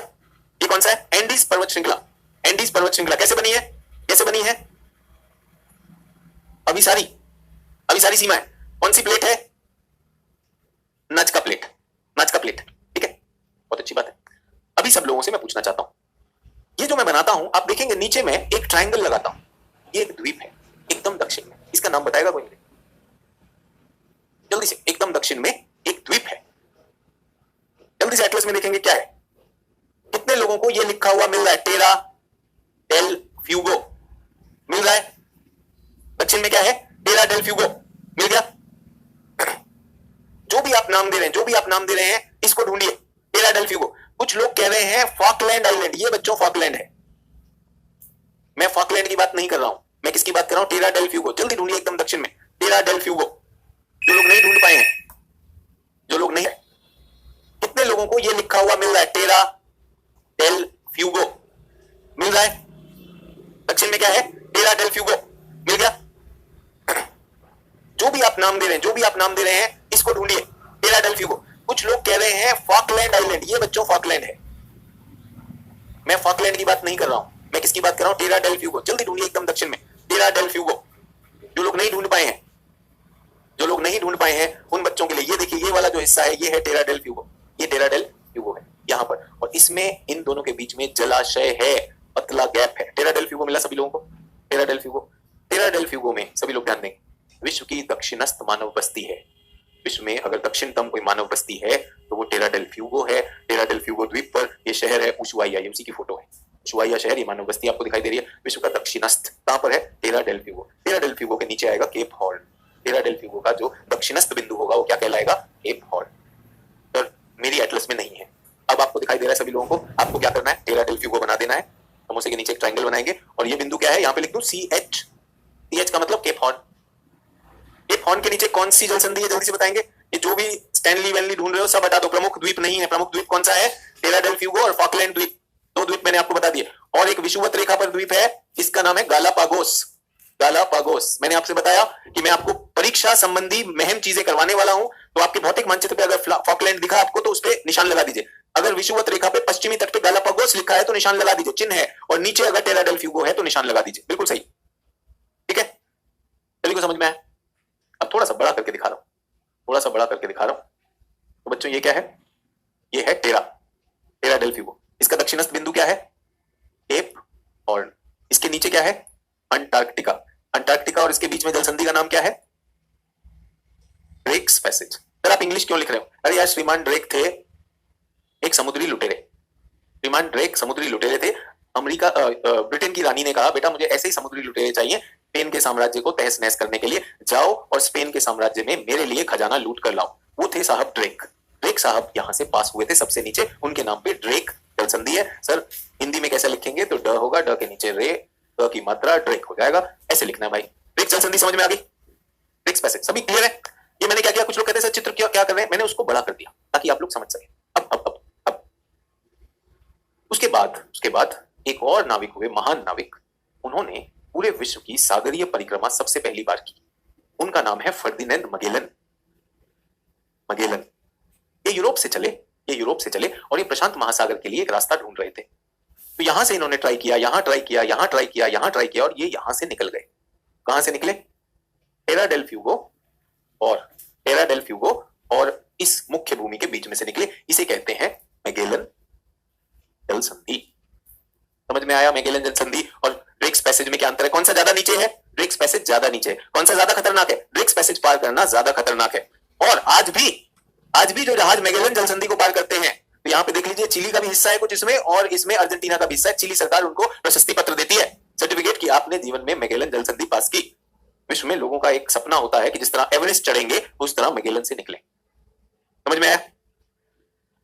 ये कौन सा है? एंडीज पर्वत श्रृंखला। एंडीज पर्वत श्रृंखला कैसे बनी है? कैसे बनी है? अभिसारी सीमा है। कौन सी प्लेट है? नाजका प्लेट, नाजका प्लेट, ठीक है, बहुत अच्छी बात है। अभी सब लोगों से मैं पूछना चाहता हूं, ये जो मैं बनाता हूं, आप देखेंगे नीचे में एक ट्रायंगल लगाता हूं, ये एक द्वीप है एकदम दक्षिण में, इसका नाम बताएगा कोई? जल्दी से, एकदम दक्षिण में एक द्वीप है। जल्दी से एटलस में देखेंगे क्या है। कितने लोगों को ये लिखा हुआ मिल रहा है? टेरा डेल फ्यूगो मिल रहा है। दक्षिण में क्या है? टेरा डेल फ्यूगो मिल गया। जो भी आप नाम दे रहे हैं, इसको ढूंढिए, टेरा डेल फ्यूगो। कुछ लोग कह रहे हैं फॉकलैंड आइलैंड, ये बच्चों फॉकलैंड है। मैं फॉकलैंड की बात नहीं कर रहा हूं, मैं किसकी बात कर रहा हूं? टेरा डेल फ्यूगो। जल्दी ढूंढिए एकदम दक्षिण में, टेरा डेल फ्यूगो। जो लोग नहीं ढूंढ पाए हैं, कितने लोगों को ये लिखा हुआ मिल रहा है? टेरा डेल फ्यूगो मिल रहा है। दक्षिण में क्या है? टेरा डेल फ्यूगो मिल गया। जो भी आप नाम दे रहे हैं, इसको ढूंढिए, टेरा डेल फ्यूगो। कुछ लोग कह रहे हैं फॉकलैंड आइलैंड, ये बच्चों फॉकलैंड है। मैं फॉकलैंड की बात नहीं कर रहा हूं, मैं किसकी बात कर रहा हूं? टेरा डेल फ्यूगो। जल्दी ढूंढिए एकदम दक्षिण में, टेरा डेल फ्यूगो। जो लोग नहीं ढूंढ पाए हैं, उन बच्चों के लिए ये देखिए, ये वाला जो हिस्सा है, ये है टेरा डेल फ्यूगो, ये टेरा डेल फ्यूगो है यहां पर, और इसमें इन दोनों के बीच में जलाशय है, पतला गैप है। टेरा डेल फ्यूगो मिला सभी लोगों को? टेरा डेल फ्यूगो में सभी लोग ध्यान देंगे, विश्व की दक्षिणस्थ मानव बस्ती है। विश्व में अगर दक्षिणतम कोई मानव बस्ती है तो वो टेरा डेल फ्यूगो है। टेरा डेल फ्यूगो द्वीप पर ये शहर है उशुआइया, ये उसी की फोटो है। उशुआइया शहर, ये मानव बस्ती आपको दिखाई दे रही है। विश्व का दक्षिणस्थ कहां पर है? टेरा डेल फ्यूगो। टेरा डेल फ्यूगो के नीचे आएगा केप हॉर्न। टेरा डेल फ्यूगो का जो दक्षिणस्थ बिंदु होगा वो क्या कहलाएगा? Cape Horn. पर मेरी एटलस में नहीं है। अब आपको दिखाई दे रहा है सभी लोगों को। आपको क्या करना है? टेरा डेल फ्यूगो बना देना है। हम उसी के नीचे एक ट्रायंगल बनाएंगे और ये बिंदु क्या है? यहाँ पे लिख दूं CH। CH का मतलब केप हॉर्न। केप हॉर्न के नीचे कौन सी जल संधि है? जल्दी से बताएंगे। ये जो भी स्टैनली वेनली ढूंढ रहे हो सब हटा दो। प्रमुख द्वीप नहीं है। प्रमुख द्वीप कौन सा है? टेरा डेल फ्यूगो और फॉकलैंड द्वीप। दो द्वीप मैंने आपको बता दिए। और एक विषुवत रेखा पर द्वीप है, इसका नाम है गालापागोस। गालापागोस। मैंने आपसे बताया कि मैं आपको परीक्षा संबंधी महम चीजें करवाने वाला हूं, तो आपके भौतिक मानचित्र पे अगर फॉकलैंड दिखा आपको तो उस पर निशान लगा दीजिए। अगर विषुवत रेखा पे पश्चिमी तट पे गालापागोस लिखा है तो निशान लगा दीजिए, चिन्ह है। और नीचे अगर टेरा डेल फ्यूगो है तो निशान लगा दीजिए। बिल्कुल सही, ठीक है? सभी को समझ में आया? अब थोड़ा सा बड़ा करके दिखा रहा हूं, थोड़ा सा बड़ा करके दिखा रहा हूं। तो बच्चों ये क्या है? ये है टेरा डेल फ्यूगो। इसका दक्षिणस्थ बिंदु क्या है? Cape Horn. इसके नीचे क्या है? अंटार्कटिका। अंटार्कटिका और इसके बीच में जल संधि का नाम क्या है? ड्रेक्स पैसेज। सर आप इंग्लिश क्यों लिख रहे हो? अरे यार, श्रीमान ड्रेक थे एक समुद्री लुटेरे। श्रीमान ड्रेक समुद्री लुटेरे थे। अमेरिका ब्रिटेन की रानी ने कहा बेटा मुझे ऐसे ही समुद्री लुटेरे चाहिए स्पेन के साम्राज्य को तहस नहस करने के लिए, जाओ और स्पेन के साम्राज्य में मेरे लिए खजाना लूट कर लाओ। वो थे साहब ड्रेक। ड्रेक साहब यहां से पास हुए थे सबसे नीचे, उनके नाम पे ड्रेक जल संधि है। सर हिंदी में कैसे लिखेंगे? तो ड होगा, ड के नीचे रे, ड की मात्रा, ड्रेक हो जाएगा। ऐसे लिखना है भाई। ड्रेक जल संधि समझ में आ गई? ड्रेक्स पैसेज सभी क्लियर है? ये मैंने क्या किया, कुछ लोग कहते हैं सर चित्र क्या कर रहे हैं, मैंने उसको बड़ा कर दिया ताकि आप लोग समझ सके। अब उसके बाद एक और नाविक हुए, महान नाविक। उन्होंने पूरे विश्व की सागरीय परिक्रमा सबसे पहली बार की। उनका नाम है फर्दिनैंड मगेलन। मगेलन ये यूरोप से चले और ये प्रशांत महासागर के लिए एक रास्ता ढूंढ रहे थे। तो यहां से इन्होंने ट्राई किया, यहां ट्राई किया, यहां ट्राई किया, यहां ट्राई किया और ये यहां से निकल गए। कहां से निकले? टेरा डेल फ्यूगो और इस मुख्य भूमि के बीच में से निकले। इसे कहते हैं मैगेलन जल संधि। समझ में आया? मैगेलन जल संधि और ड्रेक्स पैसेज में क्या अंतर है? कौन सा ज्यादा नीचे है? ड्रेक्स पैसेज ज्यादा नीचे है। कौन सा ज्यादा खतरनाक है? ड्रेक्स पैसेज पार करना ज्यादा खतरनाक है। और आज भी जो जहाज मैगेलन जल संधि को पार करते हैं, तो यहाँ पे देख लीजिए चिली का भी हिस्सा है कुछ इसमें, और इसमें अर्जेंटीना का भी हिस्सा है। चिली सरकार उनको प्रशस्ति पत्र देती है, सर्टिफिकेट की आपने जीवन में मैगेलन जल संधि पास की। विश्व में लोगों का एक सपना होता है कि जिस तरह एवरेस्ट चढ़ेंगे उस तरह मैगेलन से निकले। समझ में आया?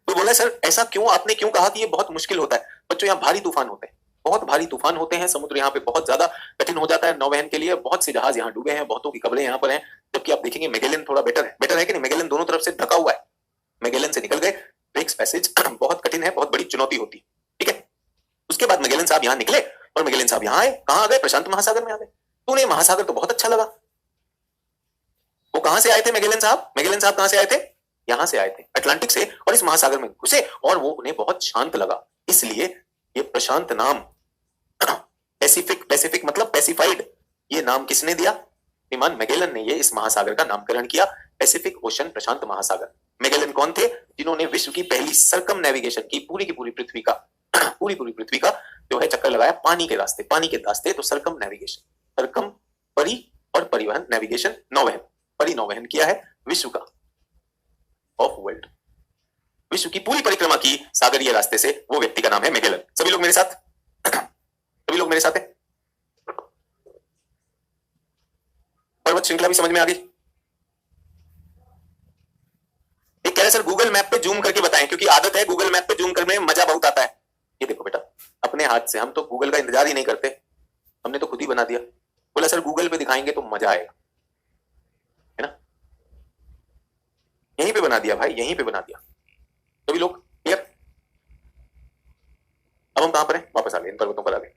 तो बोला सर ऐसा क्यों, आपने क्यों कहा कि ये बहुत मुश्किल होता है? बच्चों यहाँ भारी तूफान होते हैं, बहुत भारी तूफान होते हैं। समुद्र यहाँ पे बहुत ज्यादा कठिन हो जाता है नौवहन के लिए। बहुत से जहाज यहाँ डूबे हैं, बहुतों की कब्रें यहाँ पर हैं। जबकि आप देखेंगे मैगेलन थोड़ा बेटर है कि नहीं? मैगेलन दोनों तरफ से ढका हुआ है। मैगेलन से निकल गए। ड्रेक्स पैसेज बहुत कठिन है, बहुत बड़ी चुनौती होती है, ठीक है? उसके बाद मैगेलन साहब यहाँ निकले और मैगेलन साहब यहाँ आए। कहाँ आ गए? प्रशांत महासागर में आ गए। तो उन्हें महासागर तो बहुत अच्छा लगा। वो कहां से आए थे मैगेलन साहब? मैगेलन साहब कहां से आए थे? यहां से आए थे, अटलांटिक से, और इस महासागर में घुसे और वो उन्हें बहुत शांत लगा। इसलिए ये प्रशांत नाम, पैसिफिक मतलब पैसिफाइड, ये नाम किसने दिया? श्रीमान मैगेलन ने ये इस महासागर का नामकरण किया, पैसिफिक ओशन, प्रशांत महासागर। मैगेलन कौन थे? जिन्होंने विश्व की पहली सरकम नेविगेशन की, पूरी की पूरी पृथ्वी का जो है चक्कर लगाया पानी के रास्ते। तो सरकम नेविगेशन, सरकम परि और परिवहन, नेविगेशन नौवहन, परिनौवहन किया है विश्व का, ऑफ वर्ल्ड, विश्व की पूरी परिक्रमा की सागरीय रास्ते से। वो व्यक्ति का नाम है मैगेलन। सभी लोग मेरे साथ? सभी लोग मेरे साथ हैं? पर्वत श्रृंखला भी समझ में आ गई? एक कह रहे सर गूगल मैप पे जूम करके बताएं, क्योंकि आदत है गूगल मैप पे जूम करने में मजा बहुत आता है। ये देखो बेटा अपने हाथ से, हम तो गूगल का इंतजार ही नहीं करते, हमने तो खुद ही बना दिया। बोला सर गूगल पे दिखाएंगे तो मजा आएगा, है ना? यहीं पे बना दिया भाई, यहीं पे बना दिया। सभी लोग क्लियर? अब हम कहां पर हैं? वापस आ गए, इन पर्वतों पर आ गए।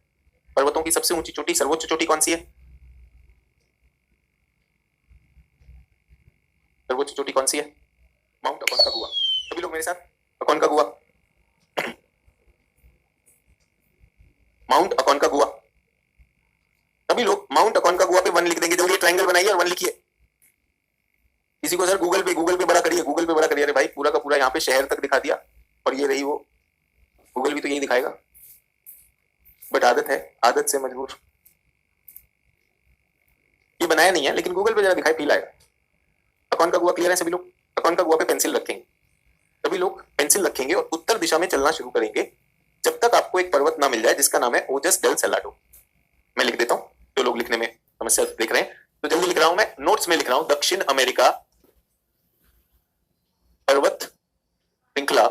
पर्वतों की सबसे ऊंची चोटी, सर्वोच्च चोटी कौन सी है? सर्वोच्च चोटी कौन सी है? Mount Aconcagua. सभी लोग मेरे साथ? Aconcagua, mount Aconcagua. सभी लोग माउंट अकोंकागुआ पे 1 लिख देंगे। जल्दी ट्रायंगल बनाइए और 1 लिखिए। किसी को सर गूगल पे बड़ा करिए, गूगल पे बड़ा करिए। अरे भाई पूरा का पूरा यहाँ पे शहर तक दिखा दिया, और ये रही वो, गूगल भी तो यही दिखाएगा, बट आदत है, आदत से मजबूर। ये बनाया नहीं है लेकिन गूगल पे जरा दिखाई, फील आएगा। अकोंकागुआ क्लियर है सभी लोग? अकोनकागुआ पे पेंसिल रखेंगे, सभी लोग पेंसिल रखेंगे और उत्तर दिशा में चलना शुरू करेंगे जब तक आपको एक पर्वत ना मिल जाए जिसका नाम है ओजस डेल सेलाडो। मैं लिख देता हूं, जो लोग लिखने में समस्या देख रहे हैं तो जल्दी लिख रहा हूं, मैं नोट्स में लिख रहा हूं, दक्षिण अमेरिका पर्वत श्रृंखला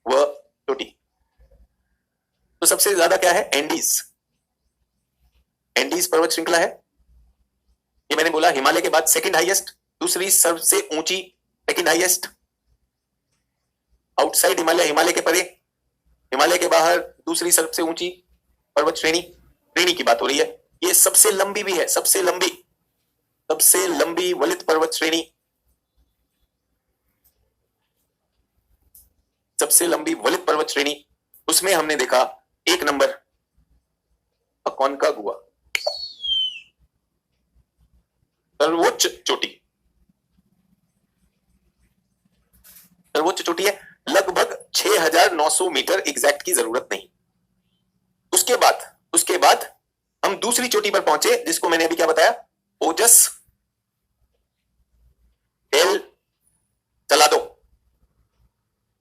व चोटी। तो सबसे ज्यादा क्या है? एंडीज, एंडीज पर्वत श्रृंखला है। ये मैंने बोला हिमालय के बाद सेकंड हाईएस्ट, दूसरी सबसे ऊंची second highest, outside Himalaya, Himalaya के परे, हिमालय के बाहर दूसरी सबसे ऊंची पर्वत श्रेणी, श्रेणी की बात हो रही है। ये सबसे लंबी भी है, सबसे लंबी वलित पर्वत श्रेणी, सबसे लंबी वलित पर्वत श्रेणी, उसमें हमने देखा एक नंबर अकोनकागुआ, सर्वोच्च चोटी, सर्वोच्च चोटी है, लगभग 6900 मीटर एग्जैक्ट की जरूरत नहीं। उसके बाद हम दूसरी चोटी पर पहुंचे जिसको मैंने अभी क्या बताया? ओजस डेल सेलाडो,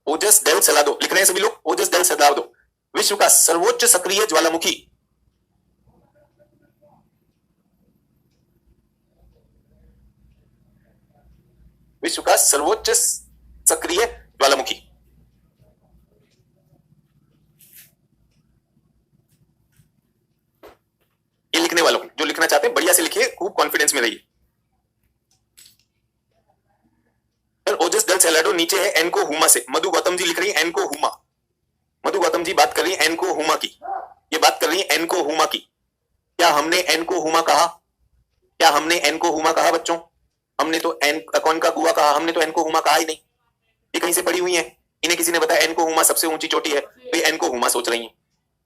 ओजस डेल सेलाडो लिख रहे हैं सभी लोग, ओजस डेल सेलाडो, विश्व का सर्वोच्च सक्रिय ज्वालामुखी, विश्व का सर्वोच्च सक्रिय ज्वालामुखी। ये लिखने वालों को, जो लिखना चाहते हैं बढ़िया से लिखिए, खूब कॉन्फिडेंस में रहिए। ओजस डेल सेलाडो नीचे है एनको हुमा से, मधु गौतम जी लिख रही है एनको हुमा, मधु गौतम जी बात कर रही है एनको हुमा की, ये बात कर रही है एनको हुमा की। क्या हमने एनको हुमा कहा? क्या हमने एनको हुमा कहा बच्चों? हमने तो अकोनकागुआ कहा, हमने तो एनको हुमा कहा ही नहीं। ये कहीं से पढ़ी हुई है, इन्हें किसी ने बताया एनको हुमा सबसे ऊंची चोटी है, तो ये एनको हुमा सोच रही है।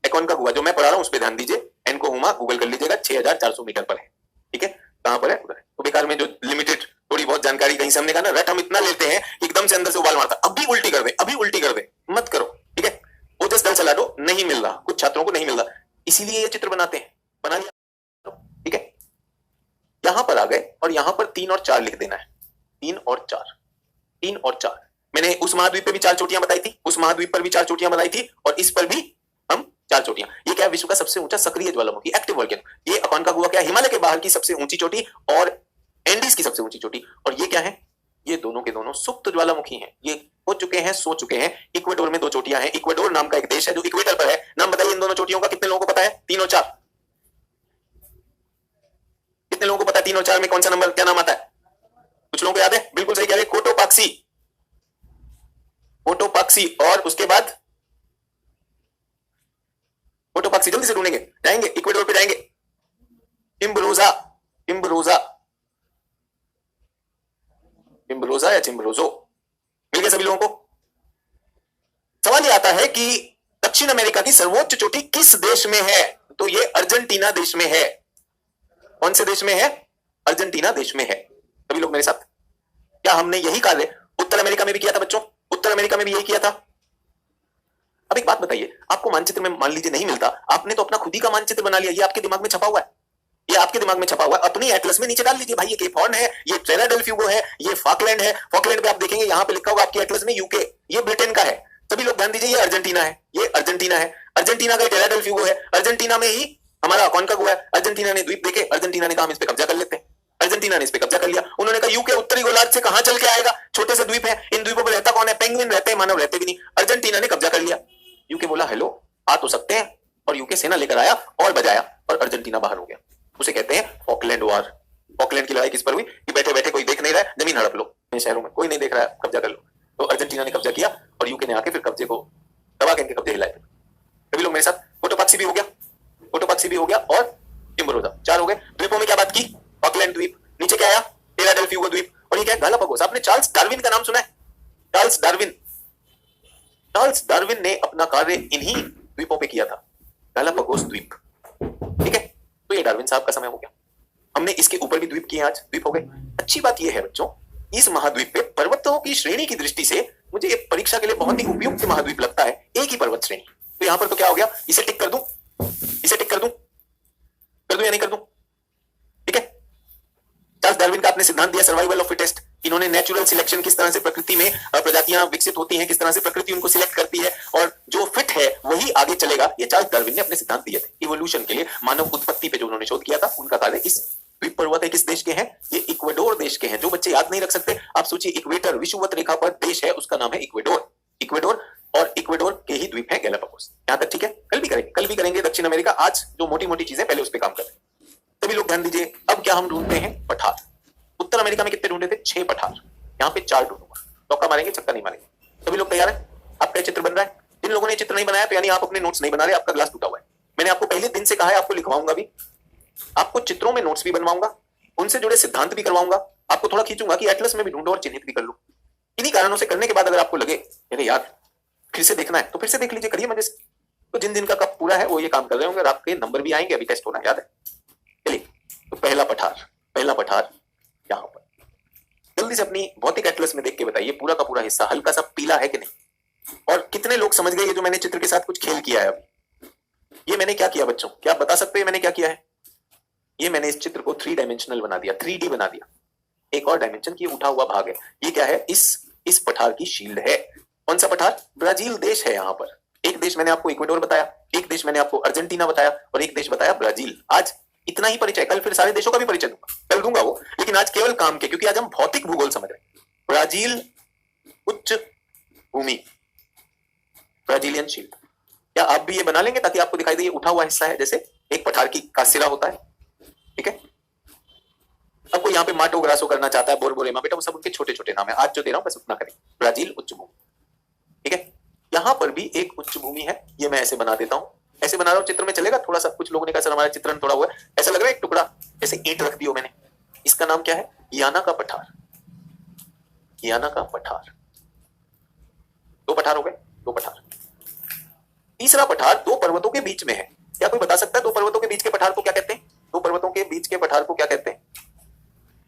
अकोनकागुआ जो मैं पढ़ा रहा हूं उस पर ध्यान दीजिए, एनको हुमा गूगल कर लीजिएगा, 6400 मीटर पर है, ठीक है, कहां पर है? उधर है। तो बेकार में जो लिमिटेड थोड़ी बहुत जानकारी कहीं से हमने कहा ना, रट हम इतना लेते हैं एकदम से अंदर से उबाल मारता, अभी उल्टी कर दे, अभी उल्टी कर दे, मत करो, ठीक है। ओजस डेल सेलाडो नहीं मिल रहा, कुछ छात्रों को नहीं मिल रहा, इसीलिए ये चित्र बनाते हैं, बना लिया, ठीक है। यहां पर आ गए और यहां पर 3 और 4 लिख देना है, 3 और 4, 3 और 4। मैंने उस महाद्वीप पे भी 4 चोटियां बताई थी, उस महाद्वीप पर भी 4 चोटियां बताई थी, और इस पर भी हम 4 चोटियां। ये क्या है? विश्व का सबसे ऊंचा सक्रिय ज्वालामुखी, एक्टिव वोल्केनो। ये अकोनकागुआ क्या है? हिमालय के बाहर की सबसे ऊंची चोटी और एंडीज की सबसे ऊंची चोटी। और ये क्या है? ये दोनों के दोनों सुप्त ज्वालामुखी हैं, ये हो चुके हैं, सो चुके हैं। इक्वेडोर में 2 चोटियां हैं, इक्वेडोर नाम का एक देश है जो इक्वेटर पर है। नाम बताइए इन दोनों चोटियों का, कितने लोगों को पता है? 3 और 4, कितने लोगों को पता है 3 और 4 में कौन सा नंबर, क्या नाम आता है? कुछ लोगों को याद है, बिल्कुल सही कह रहे, कोटोपाक्सी, कोटोपाक्सी। और उसके बाद कोटोपाक्सी, जल्दी से ढूंढेंगे, जाएंगे इक्वेडोर पे जाएंगे, चिम्बरोजा, चिम्बरोजा, चिम्बरोजा या चिम्बरोजो, मिल गए सभी लोगों को। सवाल यह आता है कि दक्षिण अमेरिका की सर्वोच्च चोटी किस देश में है? तो ये अर्जेंटीना देश में है। कौन से देश में है? अर्जेंटीना देश में है। सभी लोग मेरे साथ, क्या हमने यही कार्य उत्तर अमेरिका में भी किया था बच्चों? उत्तर अमेरिका में भी यही किया था। अब एक बात बताइए, आपको मानचित्र में मान लीजिए नहीं मिलता, आपने तो अपना खुद ही का मानचित्र बना लिया, ये आपके दिमाग में छपा हुआ है, ये आपके दिमाग में छपा हुआ है, अपनी एटलस में नीचे डाल लीजिए, भाई ये केप हॉर्न है, ये टेरा डेल फ्यूगो है, ये फॉकलैंड है। फॉकलैंड पे आप देखेंगे यहां पे लिखा होगा आपकी एटलस में यूके, ये ब्रिटेन का है। सभी लोग ध्यान दीजिए, ये अर्जेंटीना है, ये अर्जेंटीना है, अर्जेंटीना का टेरा डेल फ्यूगो है, अर्जेंटीना में ही हमारा अकोनकागुआ है। अर्जेंटीना ने द्वीप देखे, अर्जेंटीना ने कहा हम इस पे कब्जा कर लेते हैं, अर्जेंटीना ने इस पे कब्जा कर लिया। उन्होंने कहा यूके उत्तरी गोलार्ध से कहां चल के आएगा, छोटे से द्वीप है, इन द्वीपों पर रहता कौन है? पेंगुइन रहते हैं, मानव रहते भी नहीं। अर्जेंटीना ने कब्जा कर लिया, यूके बोला हेलो आ तो सकते हैं, और यूके सेना लेकर आया और बजाया, और अर्जेंटीना बाहर हो गया। उसे कहते हैं फॉकलैंड वॉर। फॉकलैंड की लड़ाई किस पर हुई? कि बैठे बैठे कोई देख नहीं रहा है, जमीन हड़प लो, शहरों में कोई नहीं देख रहा है, कब्जा कर लो। तो अर्जेंटीना ने कब्जा किया और यूके ने आके फिर कब्जे को दबा के इनके कब्जे हिलाए। सभी लोग मेरे साथ, कोटोपाक्सी भी हो गया, कोटोपाक्सी भी हो गया, और चिम्बरोजा, 4 हो गए। द्वीपों में क्या बात की? फॉकलैंड द्वीप, नीचे क्या आया? टेरा डेल फ्यूगो द्वीप, और ये क्या है? गालापागोस। आपने चार्ल्स डार्विन का नाम सुना है? चार्ल्स डार्विन, चार्ल्स डार्विन ने अपना कार्य इन्हीं द्वीपों पे किया था, गालापागोस द्वीप, ठीक है। तो ये डार्विन साहब का समय हो गया। हमने इसके ऊपर भी द्वीप किए, आज द्वीप हो गए। अच्छी बात यह है बच्चों, इस महाद्वीप पे पर्वतों की श्रेणी की दृष्टि से मुझे ये परीक्षा के लिए बहुत ही उपयुक्त महाद्वीप लगता है, एक ही पर्वत श्रेणी। तो यहां पर तो क्या हो गया, इसे टिक कर दूं, इसे टिक कर दूं, कर दूं या नहीं कर दूं? ठीक है। चार्ल्स डार्विन का आपने सिद्धांत दिया सर्वाइवल ऑफ फिटेस्ट, कि इन्होंने नेचुरल सिलेक्शन, किस तरह से प्रकृति में प्रजातियां विकसित होती हैं, किस तरह से प्रकृति उनको सिलेक्ट करती है और जो फिट है वही आगे चलेगा, ये चार्ल्स डार्विन ने अपने सिद्धांत दिए थे इवोल्यूशन के लिए। मानव उत्पत्ति पे जो उन्होंने शोध किया था उनका कार्य इस द्वीप पर्वत है, किस देश के हैं, ये इक्वेडोर देश के हैं। जो बच्चे याद नहीं रख सकते, आप सोचिए इक्वेटर विषुवत रेखा पर देश है, उसका नाम है इक्वेडोर। इक्वेडोर और इक्वेडोर के ही द्वीप है गैलापागोस। यहां तक ठीक है? कल भी करेंगे दक्षिण अमेरिका। आज जो मोटी मोटी चीजें पहले उस पर काम करें। सभी लोग ध्यान दीजिए। अब क्या हम ढूंढते हैं? पठार। उत्तर अमेरिका में कितने ढूंढे थे? 6 पठार। यहाँ पे 4 ढूंढूंगा। चौका मारेंगे, छक्का नहीं मारेंगे। सभी लोग तैयार हैं? आपका चित्र बन रहा है? जिन लोगों ने चित्र नहीं बनाया तो यानी आप अपने नोट्स नहीं बना रहे, आपका ग्लास टूटा हुआ है। मैंने आपको पहले दिन से कहा है आपको लिखवाऊंगा भी, आपको चित्रों में नोट्स भी बनवाऊंगा, उनसे जुड़े सिद्धांत भी करवाऊंगा, आपको थोड़ा खींचूंगा कि एटलस में भी ढूंढो और चिन्हित भी कर लो। इन्हीं कारणों से करने के बाद अगर आपको लगे अरे यार फिर से देखना है तो फिर से देख लीजिए, करिए मजे से। तो जिन दिन का कब पूरा है वो ये काम कर रहे होंगे और आपके नंबर भी आएंगे। अभी टेस्ट होना याद है। चलिए, तो पहला पठार यहां पर जल्दी से अपनी भौतिक एटलस में देख के बताइए पूरा का पूरा हिस्सा हल्का सा पीला है कि नहीं, और कितने लोग समझ गए ये जो मैंने चित्र के साथ कुछ खेल किया है। अभी ये मैंने क्या किया बच्चों, क्या आप बता सकते हैं मैंने क्या किया है? ये मैंने इस चित्र को 3 डायमेंशनल बना दिया, 3D बना दिया। एक और डायमेंशन की उठा हुआ भाग है। ये क्या है? इस पठार की शील्ड है। कौन सा पठार? ब्राजील देश है। यहाँ पर एक देश मैंने आपको इक्वेडोर बताया, एक देश मैंने आपको अर्जेंटीना बताया और एक देश बताया ब्राजील। आज इतना ही परिचय, कल फिर सारे देशों का भी परिचय दूंगा, कल दूंगा वो, लेकिन आज केवल काम के, क्योंकि आज हम भौतिक भूगोल समझ रहे हैं। ब्राजील उच्च भूमि, ब्राजीलियन शील्ड। क्या आप भी ये बना लेंगे ताकि आपको दिखाई दे ये उठा हुआ हिस्सा है, जैसे एक पठार का सिरा होता है। ठीक है? अब कोई यहाँ पे माटो ग्रासो करना चाहता है, बोरबोरेमा, बेटा वो सब उनके छोटे छोटे नाम है। आज जो दे रहा हूं बस उतना करें। ब्राजील उच्च भूमि। ठीक है? यहां पर भी एक उच्च भूमि है। ये मैं ऐसे बना देता हूं, ऐसे बना रहा हूं, चित्र में चलेगा। थोड़ा सा कुछ लोगों ने कहा सर हमारा चित्रण थोड़ा हुआ है, ऐसा लग रहा है एक टुकड़ा जैसे ईंट रख दियो मैंने। इसका नाम क्या है? याना का पठार। याना का पठार। 2 पठार हो गए, 2 पठार। तीसरा पठार 2 पर्वतों के बीच में है। क्या कोई बता सकता है 2 पर्वतों के बीच के पठार को क्या कहते हैं? 2 पर्वतों के बीच के पठार को क्या कहते हैं?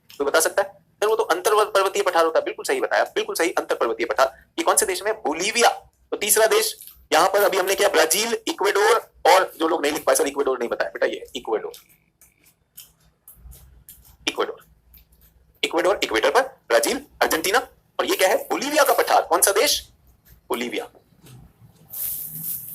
कोई बता सकता है? सर वो तो अंतर पर्वतीय पठार होता है। बिल्कुल सही बताया, बिल्कुल सही, अंतर पर्वतीय पठार। ये कौन से देश में? बोलीविया। तो तीसरा देश यहां पर अभी हमने किया ब्राजील, इक्वेडोर, और जो लोग नहीं लिख पाए सर इक्वेडोर नहीं बताया, बेटा ये है इक्वेडोर। इक्वेडोर, इक्वेडोर, इक्वेटर पर ब्राजील, अर्जेंटीना, और ये क्या है? बोलीविया का पठार। कौन सा देश? बोलीविया।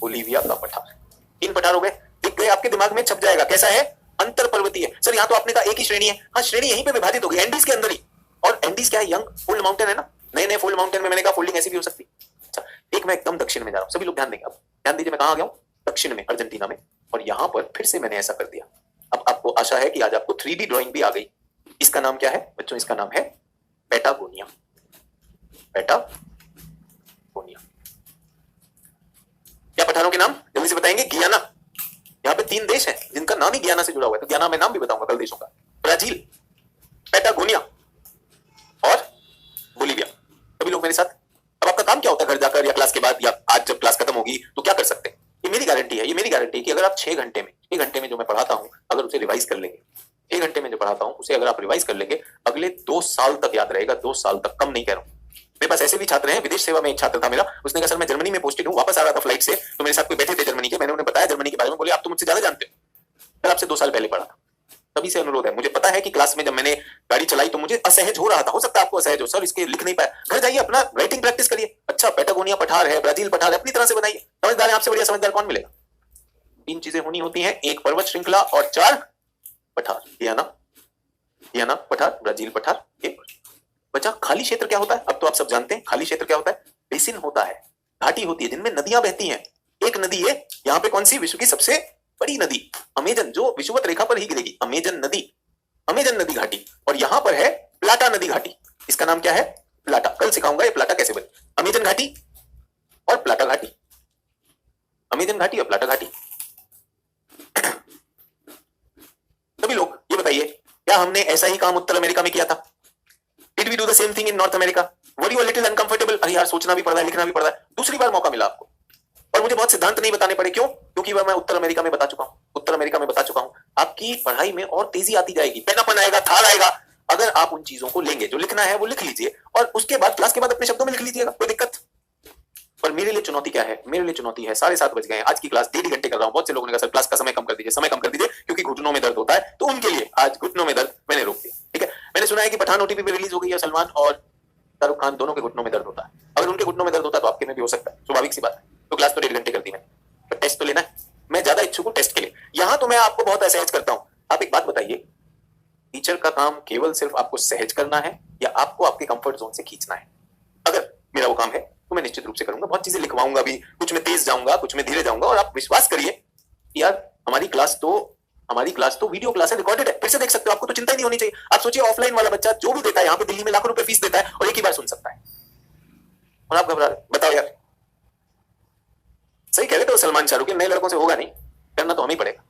बोलीविया का पठार। 3 पठार हो गए, दिख गए आपके दिमाग में, छप जाएगा। कैसा है? अंतर पर्वतीय। सर यहाँ तो आपने कहा एक ही श्रेणी है। हाँ, श्रेणी यहीं पे विभाजित होगी, एंडीज के अंदर ही। और एंडीज क्या है? यंग फोल्ड माउंटेन है ना। नए नए फोल्ड माउंटेन में मैंने कहा फोल्डिंग ऐसी भी हो सकती। अच्छा, एक मैं एकदम दक्षिण में जा रहा हूँ, सभी लोग ध्यान देंगे। अब ध्यान दीजिए मैं कहां आ गया हूँ? दक्षिण में, अर्जेंटीना में। और यहां पर फिर से मैंने ऐसा कर दिया। अब आपको आशा है कि आज आपको 3D ड्राइंग भी आ गई। इसका नाम क्या है बच्चों? इसका नाम है पैटागोनिया। पैटागोनिया। क्या पठारों के नाम जल्दी से बताएंगे? गियाना। यहाँ पे 3 देश हैं जिनका नाम ही गियाना से जुड़ा हुआ है, तो गियाना मैं नाम भी बताऊंगा कल देशों का। ब्राजील, पैटागोनिया और बोलीविया। सभी लोग मेरे साथ। अब आपका काम क्या होता है घर जाकर या क्लास के बाद या आज जब क्लास खत्म होगी तो क्या कर सकते हैं? ये मेरी गारंटी है, ये मेरी गारंटी है कि अगर आप 6 घंटे में जो मैं पढ़ाता हूं अगर उसे रिवाइज कर लेंगे, 6 घंटे में जो पढ़ाता हूं उसे अगर आप रिवाइज कर लेंगे, अगले 2 साल तक याद रहेगा। 2 साल तक, कम नहीं कह रहा हूं। मेरे पास ऐसे भी छात्र हैं, विदेश सेवा में एक छात्र था मेरा, उसने कहा सर मैं जर्मनी में पोस्टेड हूं, वापस आ रहा था फ्लाइट से, तो मेरे साथ कोई बैठे थे जर्मनी के, मैंने उन्हें बताया जर्मनी के बारे में, बोले आप तो मुझसे ज्यादा जानते हो, सर आपसे 2 साल पहले पढ़ा था। तभी से अनुरोध है, मुझे पता है कि क्लास में जब मैंने गाड़ी चलाई तो मुझे असहज हो रहा था, हो सकता है आपको असहज हो, सर इसके लिख नहीं पाया, घर जाइए अपना राइटिंग प्रैक्टिस करिए। अच्छा, पैटागोनिया पठार है, ब्राजील पठार है, अपनी तरह से बनाइए। समझदार है, आपसे बढ़िया समझदार कौन मिलेगा? 3 चीजें होनी होती हैं, 1 पर्वत श्रृंखला और 4 पठार। गियाना पठार, ब्राजील पठार। बचा खाली क्षेत्र क्या होता है? अब तो आप सब जानते हैं खाली क्षेत्र क्या होता है। बेसिन होता है, घाटी होती है जिनमें नदियां बहती हैं। एक नदी है यहाँ पे, कौन सी? विश्व की सबसे बड़ी नदी अमेजन, जो विषुवत रेखा पर ही गिरेगी, अमेजन नदी घाटी। और यहां पर है प्लाटा नदी घाटी। इसका नाम क्या है? प्लाटा। कल सिखाऊंगा ये प्लाटा कैसे बने। अमेजन घाटी और प्लाटा घाटी, अमेजन घाटी और प्लाटा घाटी। सभी लोग ये बताइए, क्या हमने ऐसा ही काम उत्तर अमेरिका में किया था? Did we do the same thing in North America? Were you a little uncomfortable? अरे यार सोचना भी पड़ रहा है, लिखना भी पड़ रहा है। दूसरी बार मौका मिला आपको और मुझे बहुत सिद्धांत नहीं बताने पड़े। क्यों? क्योंकि वह मैं उत्तर अमेरिका में बता चुका हूं। आपकी पढ़ाई में और तेजी आती जाएगी, पैनापन आएगा, थाल आएगा, अगर आप उन चीजों को लेंगे। जो लिखना है वो लिख लीजिए और उसके बाद क्लास के बाद अपने शब्दों में लिख लीजिएगा, कोई दिक्कत। पर मेरे लिए चुनौती क्या है? मेरे लिए चुनौती है 7:30 बज गए हैं, आज की क्लास 1.5 घंटे कर रहा हूं। बहुत से लोगों ने कहा सर क्लास का समय कम कर दीजिए, क्योंकि घुटनों में दर्द होता है, तो उनके लिए आज घुटनों में दर्द मैंने रोक दिया। ठीक है, मैंने सुना है कि पठान ओटीटी पे रिलीज हो गई है, सलमान और शाहरुख खान दोनों के घुटनों में दर्द होता है। अगर उनके घुटनों में दर्द होता है तो आपके में भी हो सकता है, स्वाभाविक सी बात है। तो क्लास तो 1.5 घंटे कर दी मैंने, तो टेस्ट तो लेना है। मैं ज्यादा इच्छुक हूं टेस्ट के लिए। यहां तो मैं आपको बहुत असहज करता हूं। आप एक बात बताइए, टीचर का काम केवल सिर्फ आपको सहज करना है या आपको आपके कंफर्ट जोन से खींचना है? अगर मेरा वो काम है तो मैं निश्चित रूप से करूंगा, बहुत चीजें लिखवाऊंगा भी, कुछ में तेज जाऊंगा, कुछ में धीरे जाऊंगा। और आप विश्वास करिए यार, हमारी क्लास तो वीडियो क्लास है, रिकॉर्डेड है, फिर से देख सकते हो, आपको तो चिंता ही नहीं होनी चाहिए। आप सोचिए ऑफलाइन वाला बच्चा जो भी देता है, यहाँ पे दिल्ली में लाखों रुपए फीस देता है और एक ही बार सुन सकता है, और आप घबरा रहे। बताओ यार, सही कह रहे थे सलमान शाहरुख, नए लड़कों से होगा नहीं, करना तो हमें ही पड़ेगा।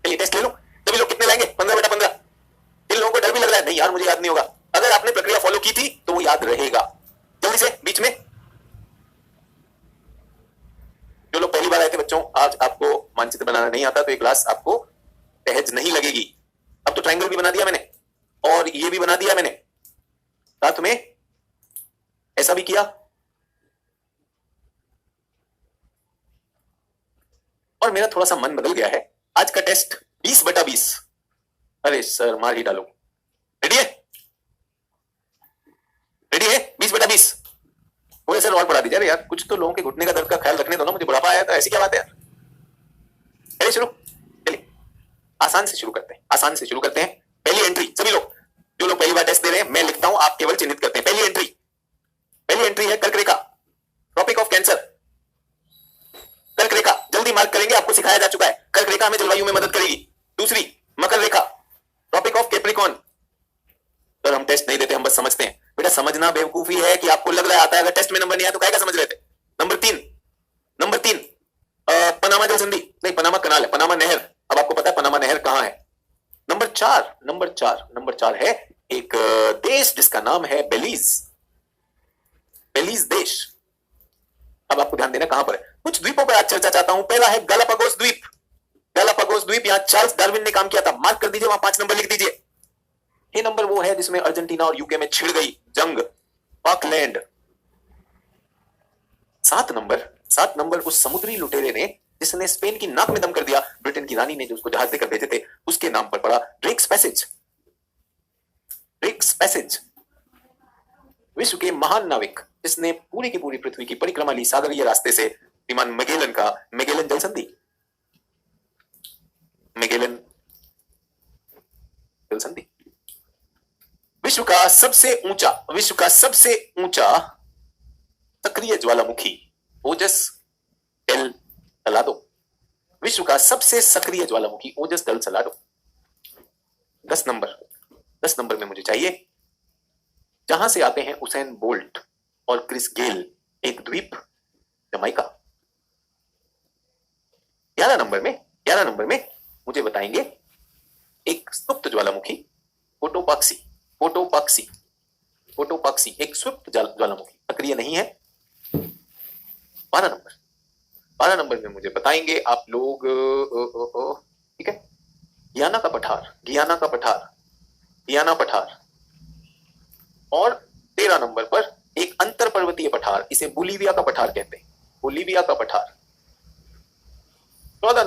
चलिए टेस्ट ले लो। सभी लोग कितने लाएंगे? 15/15। जिन लोगों को डर भी लग रहा है नहीं यार मुझे याद नहीं होगा, अगर आपने प्रक्रिया फॉलो की थी तो वो याद रहेगा। जल्दी से बीच में जो लोग पहली बार आए थे बच्चों, आज आपको मानचित्र बनाना नहीं आता तो ये क्लास आपको सहज नहीं लगेगी। अब तो ट्रायंगल भी बना दिया मैंने और ये भी बना दिया मैंने, साथ में ऐसा भी किया। और मेरा थोड़ा सा मन बदल गया है। आज का टेस्ट 20/20। अरे सर मार ही डालो। रेडी है? रेडी है? 20/20। वो सर और पढ़ा दीजिए। अरे यार कुछ तो लोगों के घुटने का दर्द का ख्याल रखने दो ना, मुझे बुढ़ापा आया था, ऐसी क्या बात है यार। चलिए शुरू, चलिए आसान से शुरू करते हैं, आसान से शुरू करते हैं। पहली एंट्री, सभी लोग जो लोग पहली बार टेस्ट दे रहे हैं, मैं लिखता हूं, आप केवल चिन्हित करते हैं। पहली एंट्री है कर्क रेखा, ट्रॉपिक ऑफ कैंसर। कर्क रेखा जल्दी मार्क करेंगे, आपको सिखाया जा चुका है। कर्क रेखा हमें जलवायु में मदद करेगी। दूसरी मकर रेखा, ट्रॉपिक ऑफ कैप्रिकॉर्न। सर हम टेस्ट नहीं देते, हम बस समझते हैं। बेटा समझना बेवकूफी है कि आपको लग रहा है आता है, अगर टेस्ट में नंबर नहीं आया तो क्या समझ रहे थे। नंबर तीन पनामा जल संधि, नहीं पनामा कनाल है, पनामा नहर। अब आपको पता है पनामा नहर कहां है। नंबर चार है एक देश जिसका नाम है बेलीज देश। अब आपको ध्यान देना कहां पर है। कुछ द्वीपों पर आज चर्चा चाहता हूं। पहला है गालापागोस द्वीप, यहां चार्ल्स डार्विन ने काम किया था, मार्क कर दीजिए, वहां 5 नंबर लिख दीजिए। ये नंबर वो है जिसमें अर्जेंटीना और यूके में छिड़ गई जंग, फॉकलैंड। 7 नंबर उस समुद्री लुटेरे ने जिसने स्पेन की नाक में दम कर दिया, ब्रिटेन की रानी ने जो उसको जहाज देकर भेजे थे, उसके नाम पर पड़ा ड्रेक्स पैसेज। विश्व के महान नाविक जिसने पूरी की पूरी पृथ्वी की परिक्रमा ली सागरीय रास्ते से, विमान मैगेलन जल संधि। विश्व का सबसे ऊंचा सक्रिय ज्वालामुखी ओजस डेल सलाडो। विश्व का सबसे सक्रिय ज्वालामुखी ओजस डेल सलाडो। 10 नंबर में मुझे चाहिए जहां से आते हैं उसेन बोल्ट और क्रिस गेल, एक द्वीप जमाइका। 11 नंबर में मुझे बताएंगे एक सुप्त ज्वालामुखी फोटोपाक्सी, एक सुप्त ज्वालामुखी, सक्रिय नहीं है। 12 नंबर में मुझे बताएंगे आप लोग, ठीक है, गियाना का पठार। और 13 नंबर पर एक अंतर पर्वतीय पठार, इसे बोलीविया का पठार कहते हैं, बोलीविया का पठार। 14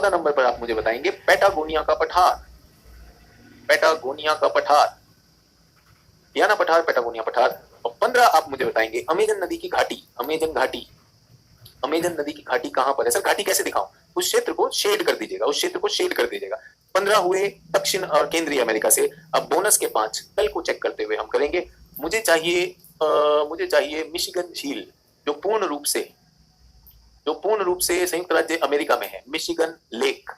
नंबर पर आप मुझे बताएंगे पैटागोनिया का पठार, गियाना पठार, पैटागोनिया पठार। और 15 आप मुझे बताएंगे अमेजन नदी की घाटी। अमेजन नदी की घाटी कहां पर है? सर घाटी कैसे दिखाऊं? उस क्षेत्र को शेड कर दीजिएगा। 15 हुए दक्षिण और केंद्रीय अमेरिका से। अब बोनस के 5 कल को चेक करते हुए हम करेंगे। मुझे चाहिए मिशिगन झील, जो पूर्ण रूप से संयुक्त राज्य अमेरिका में है, मिशिगन लेक।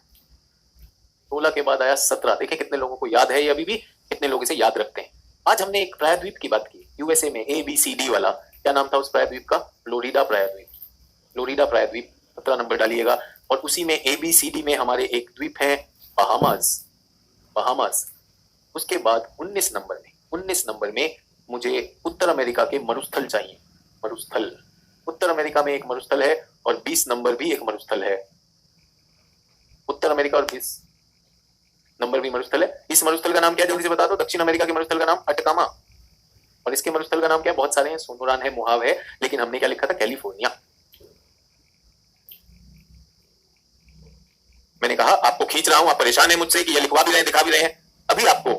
16 के बाद आया 17। देखें कितने लोगों को याद है ये, अभी भी कितने लोग इसे याद रखते हैं। आज हमने एक प्रायद्वीप की बात की, यूएसए में ABCD वाला। क्या नाम था उस प्रायद्वीप का? फ्लोरिडा प्रायद्वीप। 17 नंबर डालिएगा। और उसी में ABCD में हमारे एक द्वीप है बहामास। उसके बाद 19 नंबर में मुझे उत्तर अमेरिका के मरुस्थल चाहिए। उत्तर अमेरिका में एक मरुस्थल है और 20 नंबर भी एक मरुस्थल है। उत्तर अमेरिका और 20 नंबर भी मरुस्थल है। इस मरुस्थल का नाम क्या है जल्दी से बता दो। दक्षिण अमेरिका के मरुस्थल का नाम अटकामा, और इसके मरुस्थल का नाम क्या है? बहुत सारे हैं, सोनोरान है, मोहाव है, लेकिन हमने क्या लिखा था? कैलिफोर्निया। मैंने कहा आपको खींच रहा हूं, आप परेशान हैं मुझसे कि ये लिखवा भी रहे हैं, दिखा भी रहे हैं। अभी आपको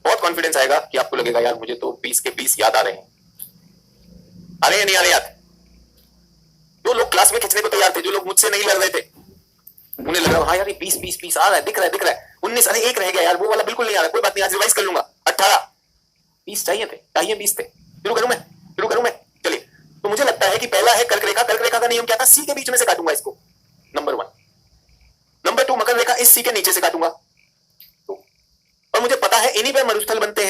बहुत कॉन्फिडेंस आएगा कि आपको लगेगा यार मुझे तो 20 के 20 याद आ रहे हैं। आ रहे हैं नहीं आ रहे याद? जो लोग क्लास में खींचने को तैयार थे, जो लोग मुझसे नहीं लड़ रहे थे, उन्हें लग रहा हाँ यार ये 20 आ रहा है, दिख रहा है 19, अरे एक रह गया यार, वो वाला बिल्कुल नहीं आ रहा, कोई बात नहीं आज रिवाइज कर लूंगा। 18 20 चाहिए 20 थे। शुरू करूं मैं चलिए। तो मुझे लगता है कि पहला है कर्क रेखा का नियम क्या था? सी के बीच में से काटूंगा इसको, नंबर 1। नंबर 2 मकर रेखा, इस सी के नीचे से काटूंगा। तो और मुझे पता है इन्हीं पर मरुस्थल बनते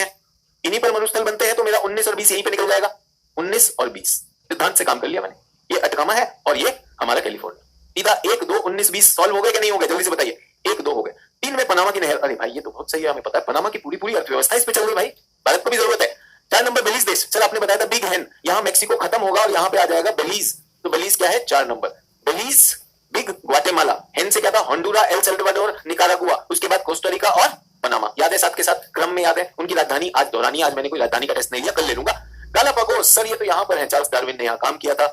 हैं, तो मेरा 19 और 20 यहीं पे निकल जाएगा। 19 और 20 सिद्धांत से काम कर लिया मैंने। ये अटकामा है और ये हमारा कैलिफोर्निया। सीधा 1 2 19 20 सॉल्व हो गए कि नहीं हो गए? जल्दी से बताइए। 1 2 हो गए। 3 में पनामा की नहर, अरे भाई ये तो बहुत सही है, हमें पता है पनामा की पूरी अर्थव्यवस्था इस पे चल रही भाई, भारत को भी जरूरत है। 4 नंबर बेलीज देश, चल आपने बताया था बिग हैन, यहां मैक्सिको खत्म होगा और यहां पे आ जाएगा बेलीज, तो बेलीज क्या है? 4 नंबर बेलीज, बिग ग्वाटेमाला, हैन से क्या था? होंडुरा, एल साल्वाडोर, निकारागुआ, उसके बाद कोस्टारिका और पनामा। याद है? साथ के साथ क्रम में याद है। उनकी राजधानी आज दोहरानी, आज मैंने कोई राजधानी का टेस्ट नहीं लिया, कल ले लूंगा। गालापागोस, सर ये तो यहां पर है, चार्ल्स डार्विन ने यहां काम किया था।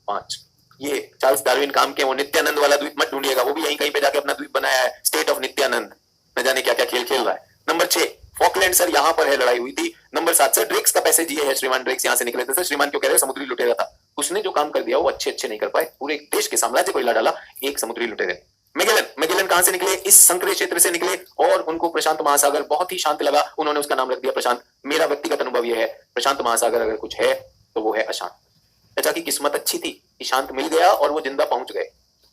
5 ये चार्ल्स डार्विन काम के, वो नित्यानंद वाला द्वीप मत ढूंढिएगा, वो भी यहीं कहीं पे जाके अपना द्वीप बनाया है, स्टेट ऑफ नित्यानंद, न जाने क्या क्या खेल खेल रहा है। नंबर 6 फॉकलैंड, सर यहां पर है, लड़ाई हुई थी। नंबर 7 सर ड्रेक्स का पैसेज ये है, श्रीमान ड्रेक्स यहां से निकले थे। सर श्रीमान क्यों कह रहे हो? समुद्री लुटेरा था, उसने जो काम कर दिया वो अच्छे नहीं कर पाए, पूरे देश के साम्राज्य को हिला डाला एक समुद्री लुटेरे। मैगेलन कहां से निकले? इस संकरे क्षेत्र से निकले और उनको प्रशांत महासागर बहुत ही शांत लगा, उन्होंने उसका नाम रख दिया प्रशांत। मेरा व्यक्तिगत अनुभव यह है प्रशांत महासागर अगर कुछ है तो वो है अशांत। चाचा की किस्मत अच्छी थी कि शांत मिल गया और वो जिंदा पहुंच गए,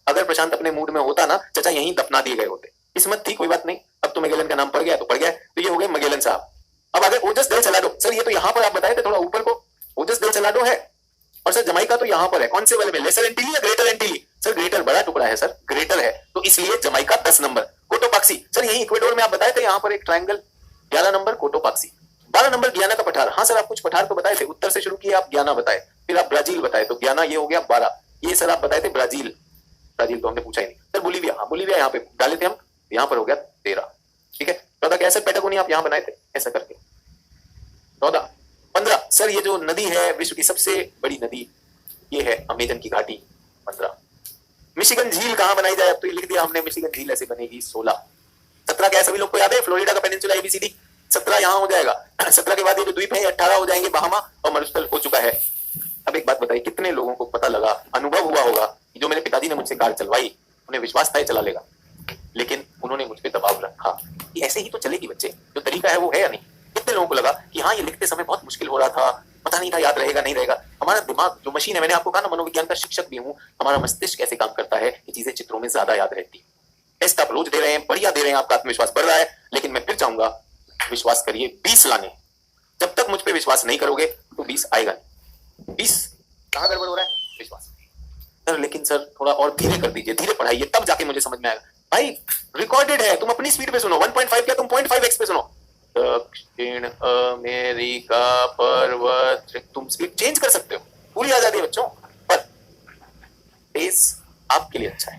अगर प्रशांत अपने मूड में होता ना चाचा यहीं दफना दिए गए होते। किस्मत थी, कोई बात नहीं, अब तो मैगेलन का नाम पड़ गया तो पड़ गया, तो ये हो गए मैगेलन साहब। अब अगर ओजस डेल सलाडो, सर ये तो यहां पर आप बताए थे थोड़ा ऊपर को, ओजस डेल सलाडो है, और सर जमाइका तो यहां पर है, कौन से वाले में? लेसर एंटीली या ग्रेटर एंटीली? सर ग्रेटर बड़ा टुकड़ा है, सर ग्रेटर है, तो इसलिए जमाइका 10 नंबर। कोटोपाक्सी, सर यही इक्वेडोर में आप बताए थे, यहां पर एक ट्रायंगल, 11 नंबर कोटोपाक्सी। 12 नंबर गियाना का पठार, हाँ सर आप कुछ पठार तो बताए थे, उत्तर से शुरू किए आप, गियाना बताए, फिर आप ब्राजील बताए, तो गियाना ये हो गया 12। ये सर आप बताए थे ब्राजील तो हमने पूछा ही नहीं। सर बोलीविया, हाँ बोलीविया यहाँ पे डाले थे हम, यहाँ पर हो गया 13। ठीक है। 14 क्या सर? पेटागोनिया आप यहाँ बनाए थे ऐसा करके। 14 15 सर ये जो नदी है विश्व की सबसे बड़ी नदी, ये है अमेजन की घाटी। 15 मिशिगन झील कहां बनाई जाए? अब तो ये लिख दिया हमने, मिशिगन झील ऐसे बनेगी। 16 17 क्या है? सभी लोग को याद है? फ्लोरिडा का पेनिनसुला एबीसीडी। 17 यहां हो जाएगा। 17 के बाद ये जो द्वीप है 18 हो जाएंगे, बहामा और मरुस्थल हो चुका है। अब एक बात बताइए, कितने लोगों को पता लगा, अनुभव हुआ होगा कि जो मेरे पिताजी ने मुझसे कार चलवाई, उन्हें विश्वास था चला लेगा, लेकिन उन्होंने मुझ पर दबाव रखा कि ऐसे ही तो चलेगी बच्चे, जो तरीका है वो है या नहीं। कितने लोगों को लगा कि हाँ ये लिखते समय बहुत मुश्किल हो रहा था, पता नहीं था याद रहेगा नहीं रहेगा। हमारा दिमाग जो मशीन है, मैंने आपको कहा ना मनोविज्ञान का शिक्षक भी हूं, हमारा मस्तिष्क कैसे काम करता है कि चीजें चित्रों में ज्यादा याद रहती है। टेस्ट आप रोज दे रहे हैं, बढ़िया दे रहे हैं, आपका आत्मविश्वास बढ़ रहा है, लेकिन मैं फिर चाहूंगा विश्वास करिए 20 लाने। जब तक मुझ पर विश्वास नहीं करोगे तो 20 आएगा नहीं। 20 कहां गड़बड़ हो रहा है? विश्वास सर, लेकिन सर थोड़ा और धीरे कर दीजिए, धीरे पढ़ाइए, तब जाके मुझे समझ में आएगा। भाई रिकॉर्डेड है, तुम अपनी स्पीड पे सुनो, 1.5 क्या तुम 0.5x पे सुनो। दक्षिण अमेरिका पर्वत, तुम स्पीड चेंज कर सकते हो, पूरी आजादी है बच्चों, पर पेस आपके लिए अच्छा है।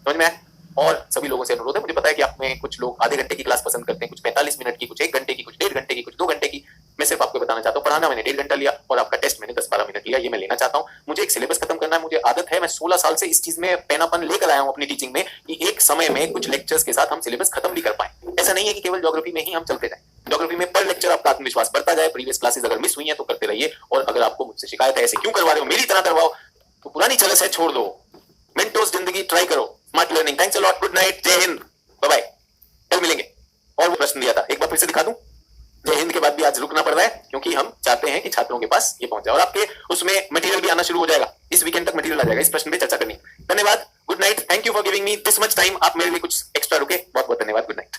समझ में आया? और सभी लोगों से अनुरोध है, मुझे पता है कि आप में कुछ लोग आधे घंटे की क्लास पसंद करते हैं, कुछ 45 मिनट की, कुछ 1 घंटे की, कुछ 1.5 घंटे की, कुछ 2 घंटे की। मैं सिर्फ आपको बताना चाहता हूँ, पढ़ाना मैंने 1.5 घंटा लिया और आपका टेस्ट मैंने 10-12 मिनट लिया, ये मैं लेना चाहता हूँ। मुझे एक सिलेबस खत्म करना है, मुझे आदत है, मैं 16 साल से इस चीज में पैनापन लेकर आया हूँ अपनी टीचिंग में, कि एक समय में कुछ लेक्चर्स के साथ हम सिलेबस खत्म भी कर पाए। ऐसा नहीं है कि केवल ज्योग्राफी में ही हम चलते जाए, ज्योग्राफी में पर लेक्चर आपका आत्मविश्वास बढ़ता जाए। प्रीवियस क्लासेस अगर मिस हुई है तो करते रहिए, और अगर आपको मुझसे शिकायत है ऐसे क्यों करवा रहे हो, मेरी तरह करवाओ, तो पुरानी चलस है छोड़ दो, मेंटोस जिंदगी ट्राई करो, smart learning. Thanks a lot, good night, जय हिंद, बाय बाय, कल मिलेंगे। और वो प्रश्न दिया था एक बार फिर से दिखा दूं, जय हिंद के बाद भी आज रुकना पड़ रहा है क्योंकि हम चाहते हैं कि छात्रों के पास ये पहुंच जाए, और आपके उसमें मटेरियल भी आना शुरू हो जाएगा, इस वीकेंड तक मटेरियल आ जाएगा इस प्रश्न पे चर्चा करनी। धन्यवाद, good night, thank you for giving me this much time, आप मेरे लिए कुछ एक्स्ट्रा रुके, बहुत बहुत धन्यवाद, गुड नाइट।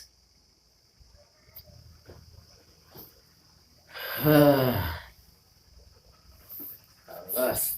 बस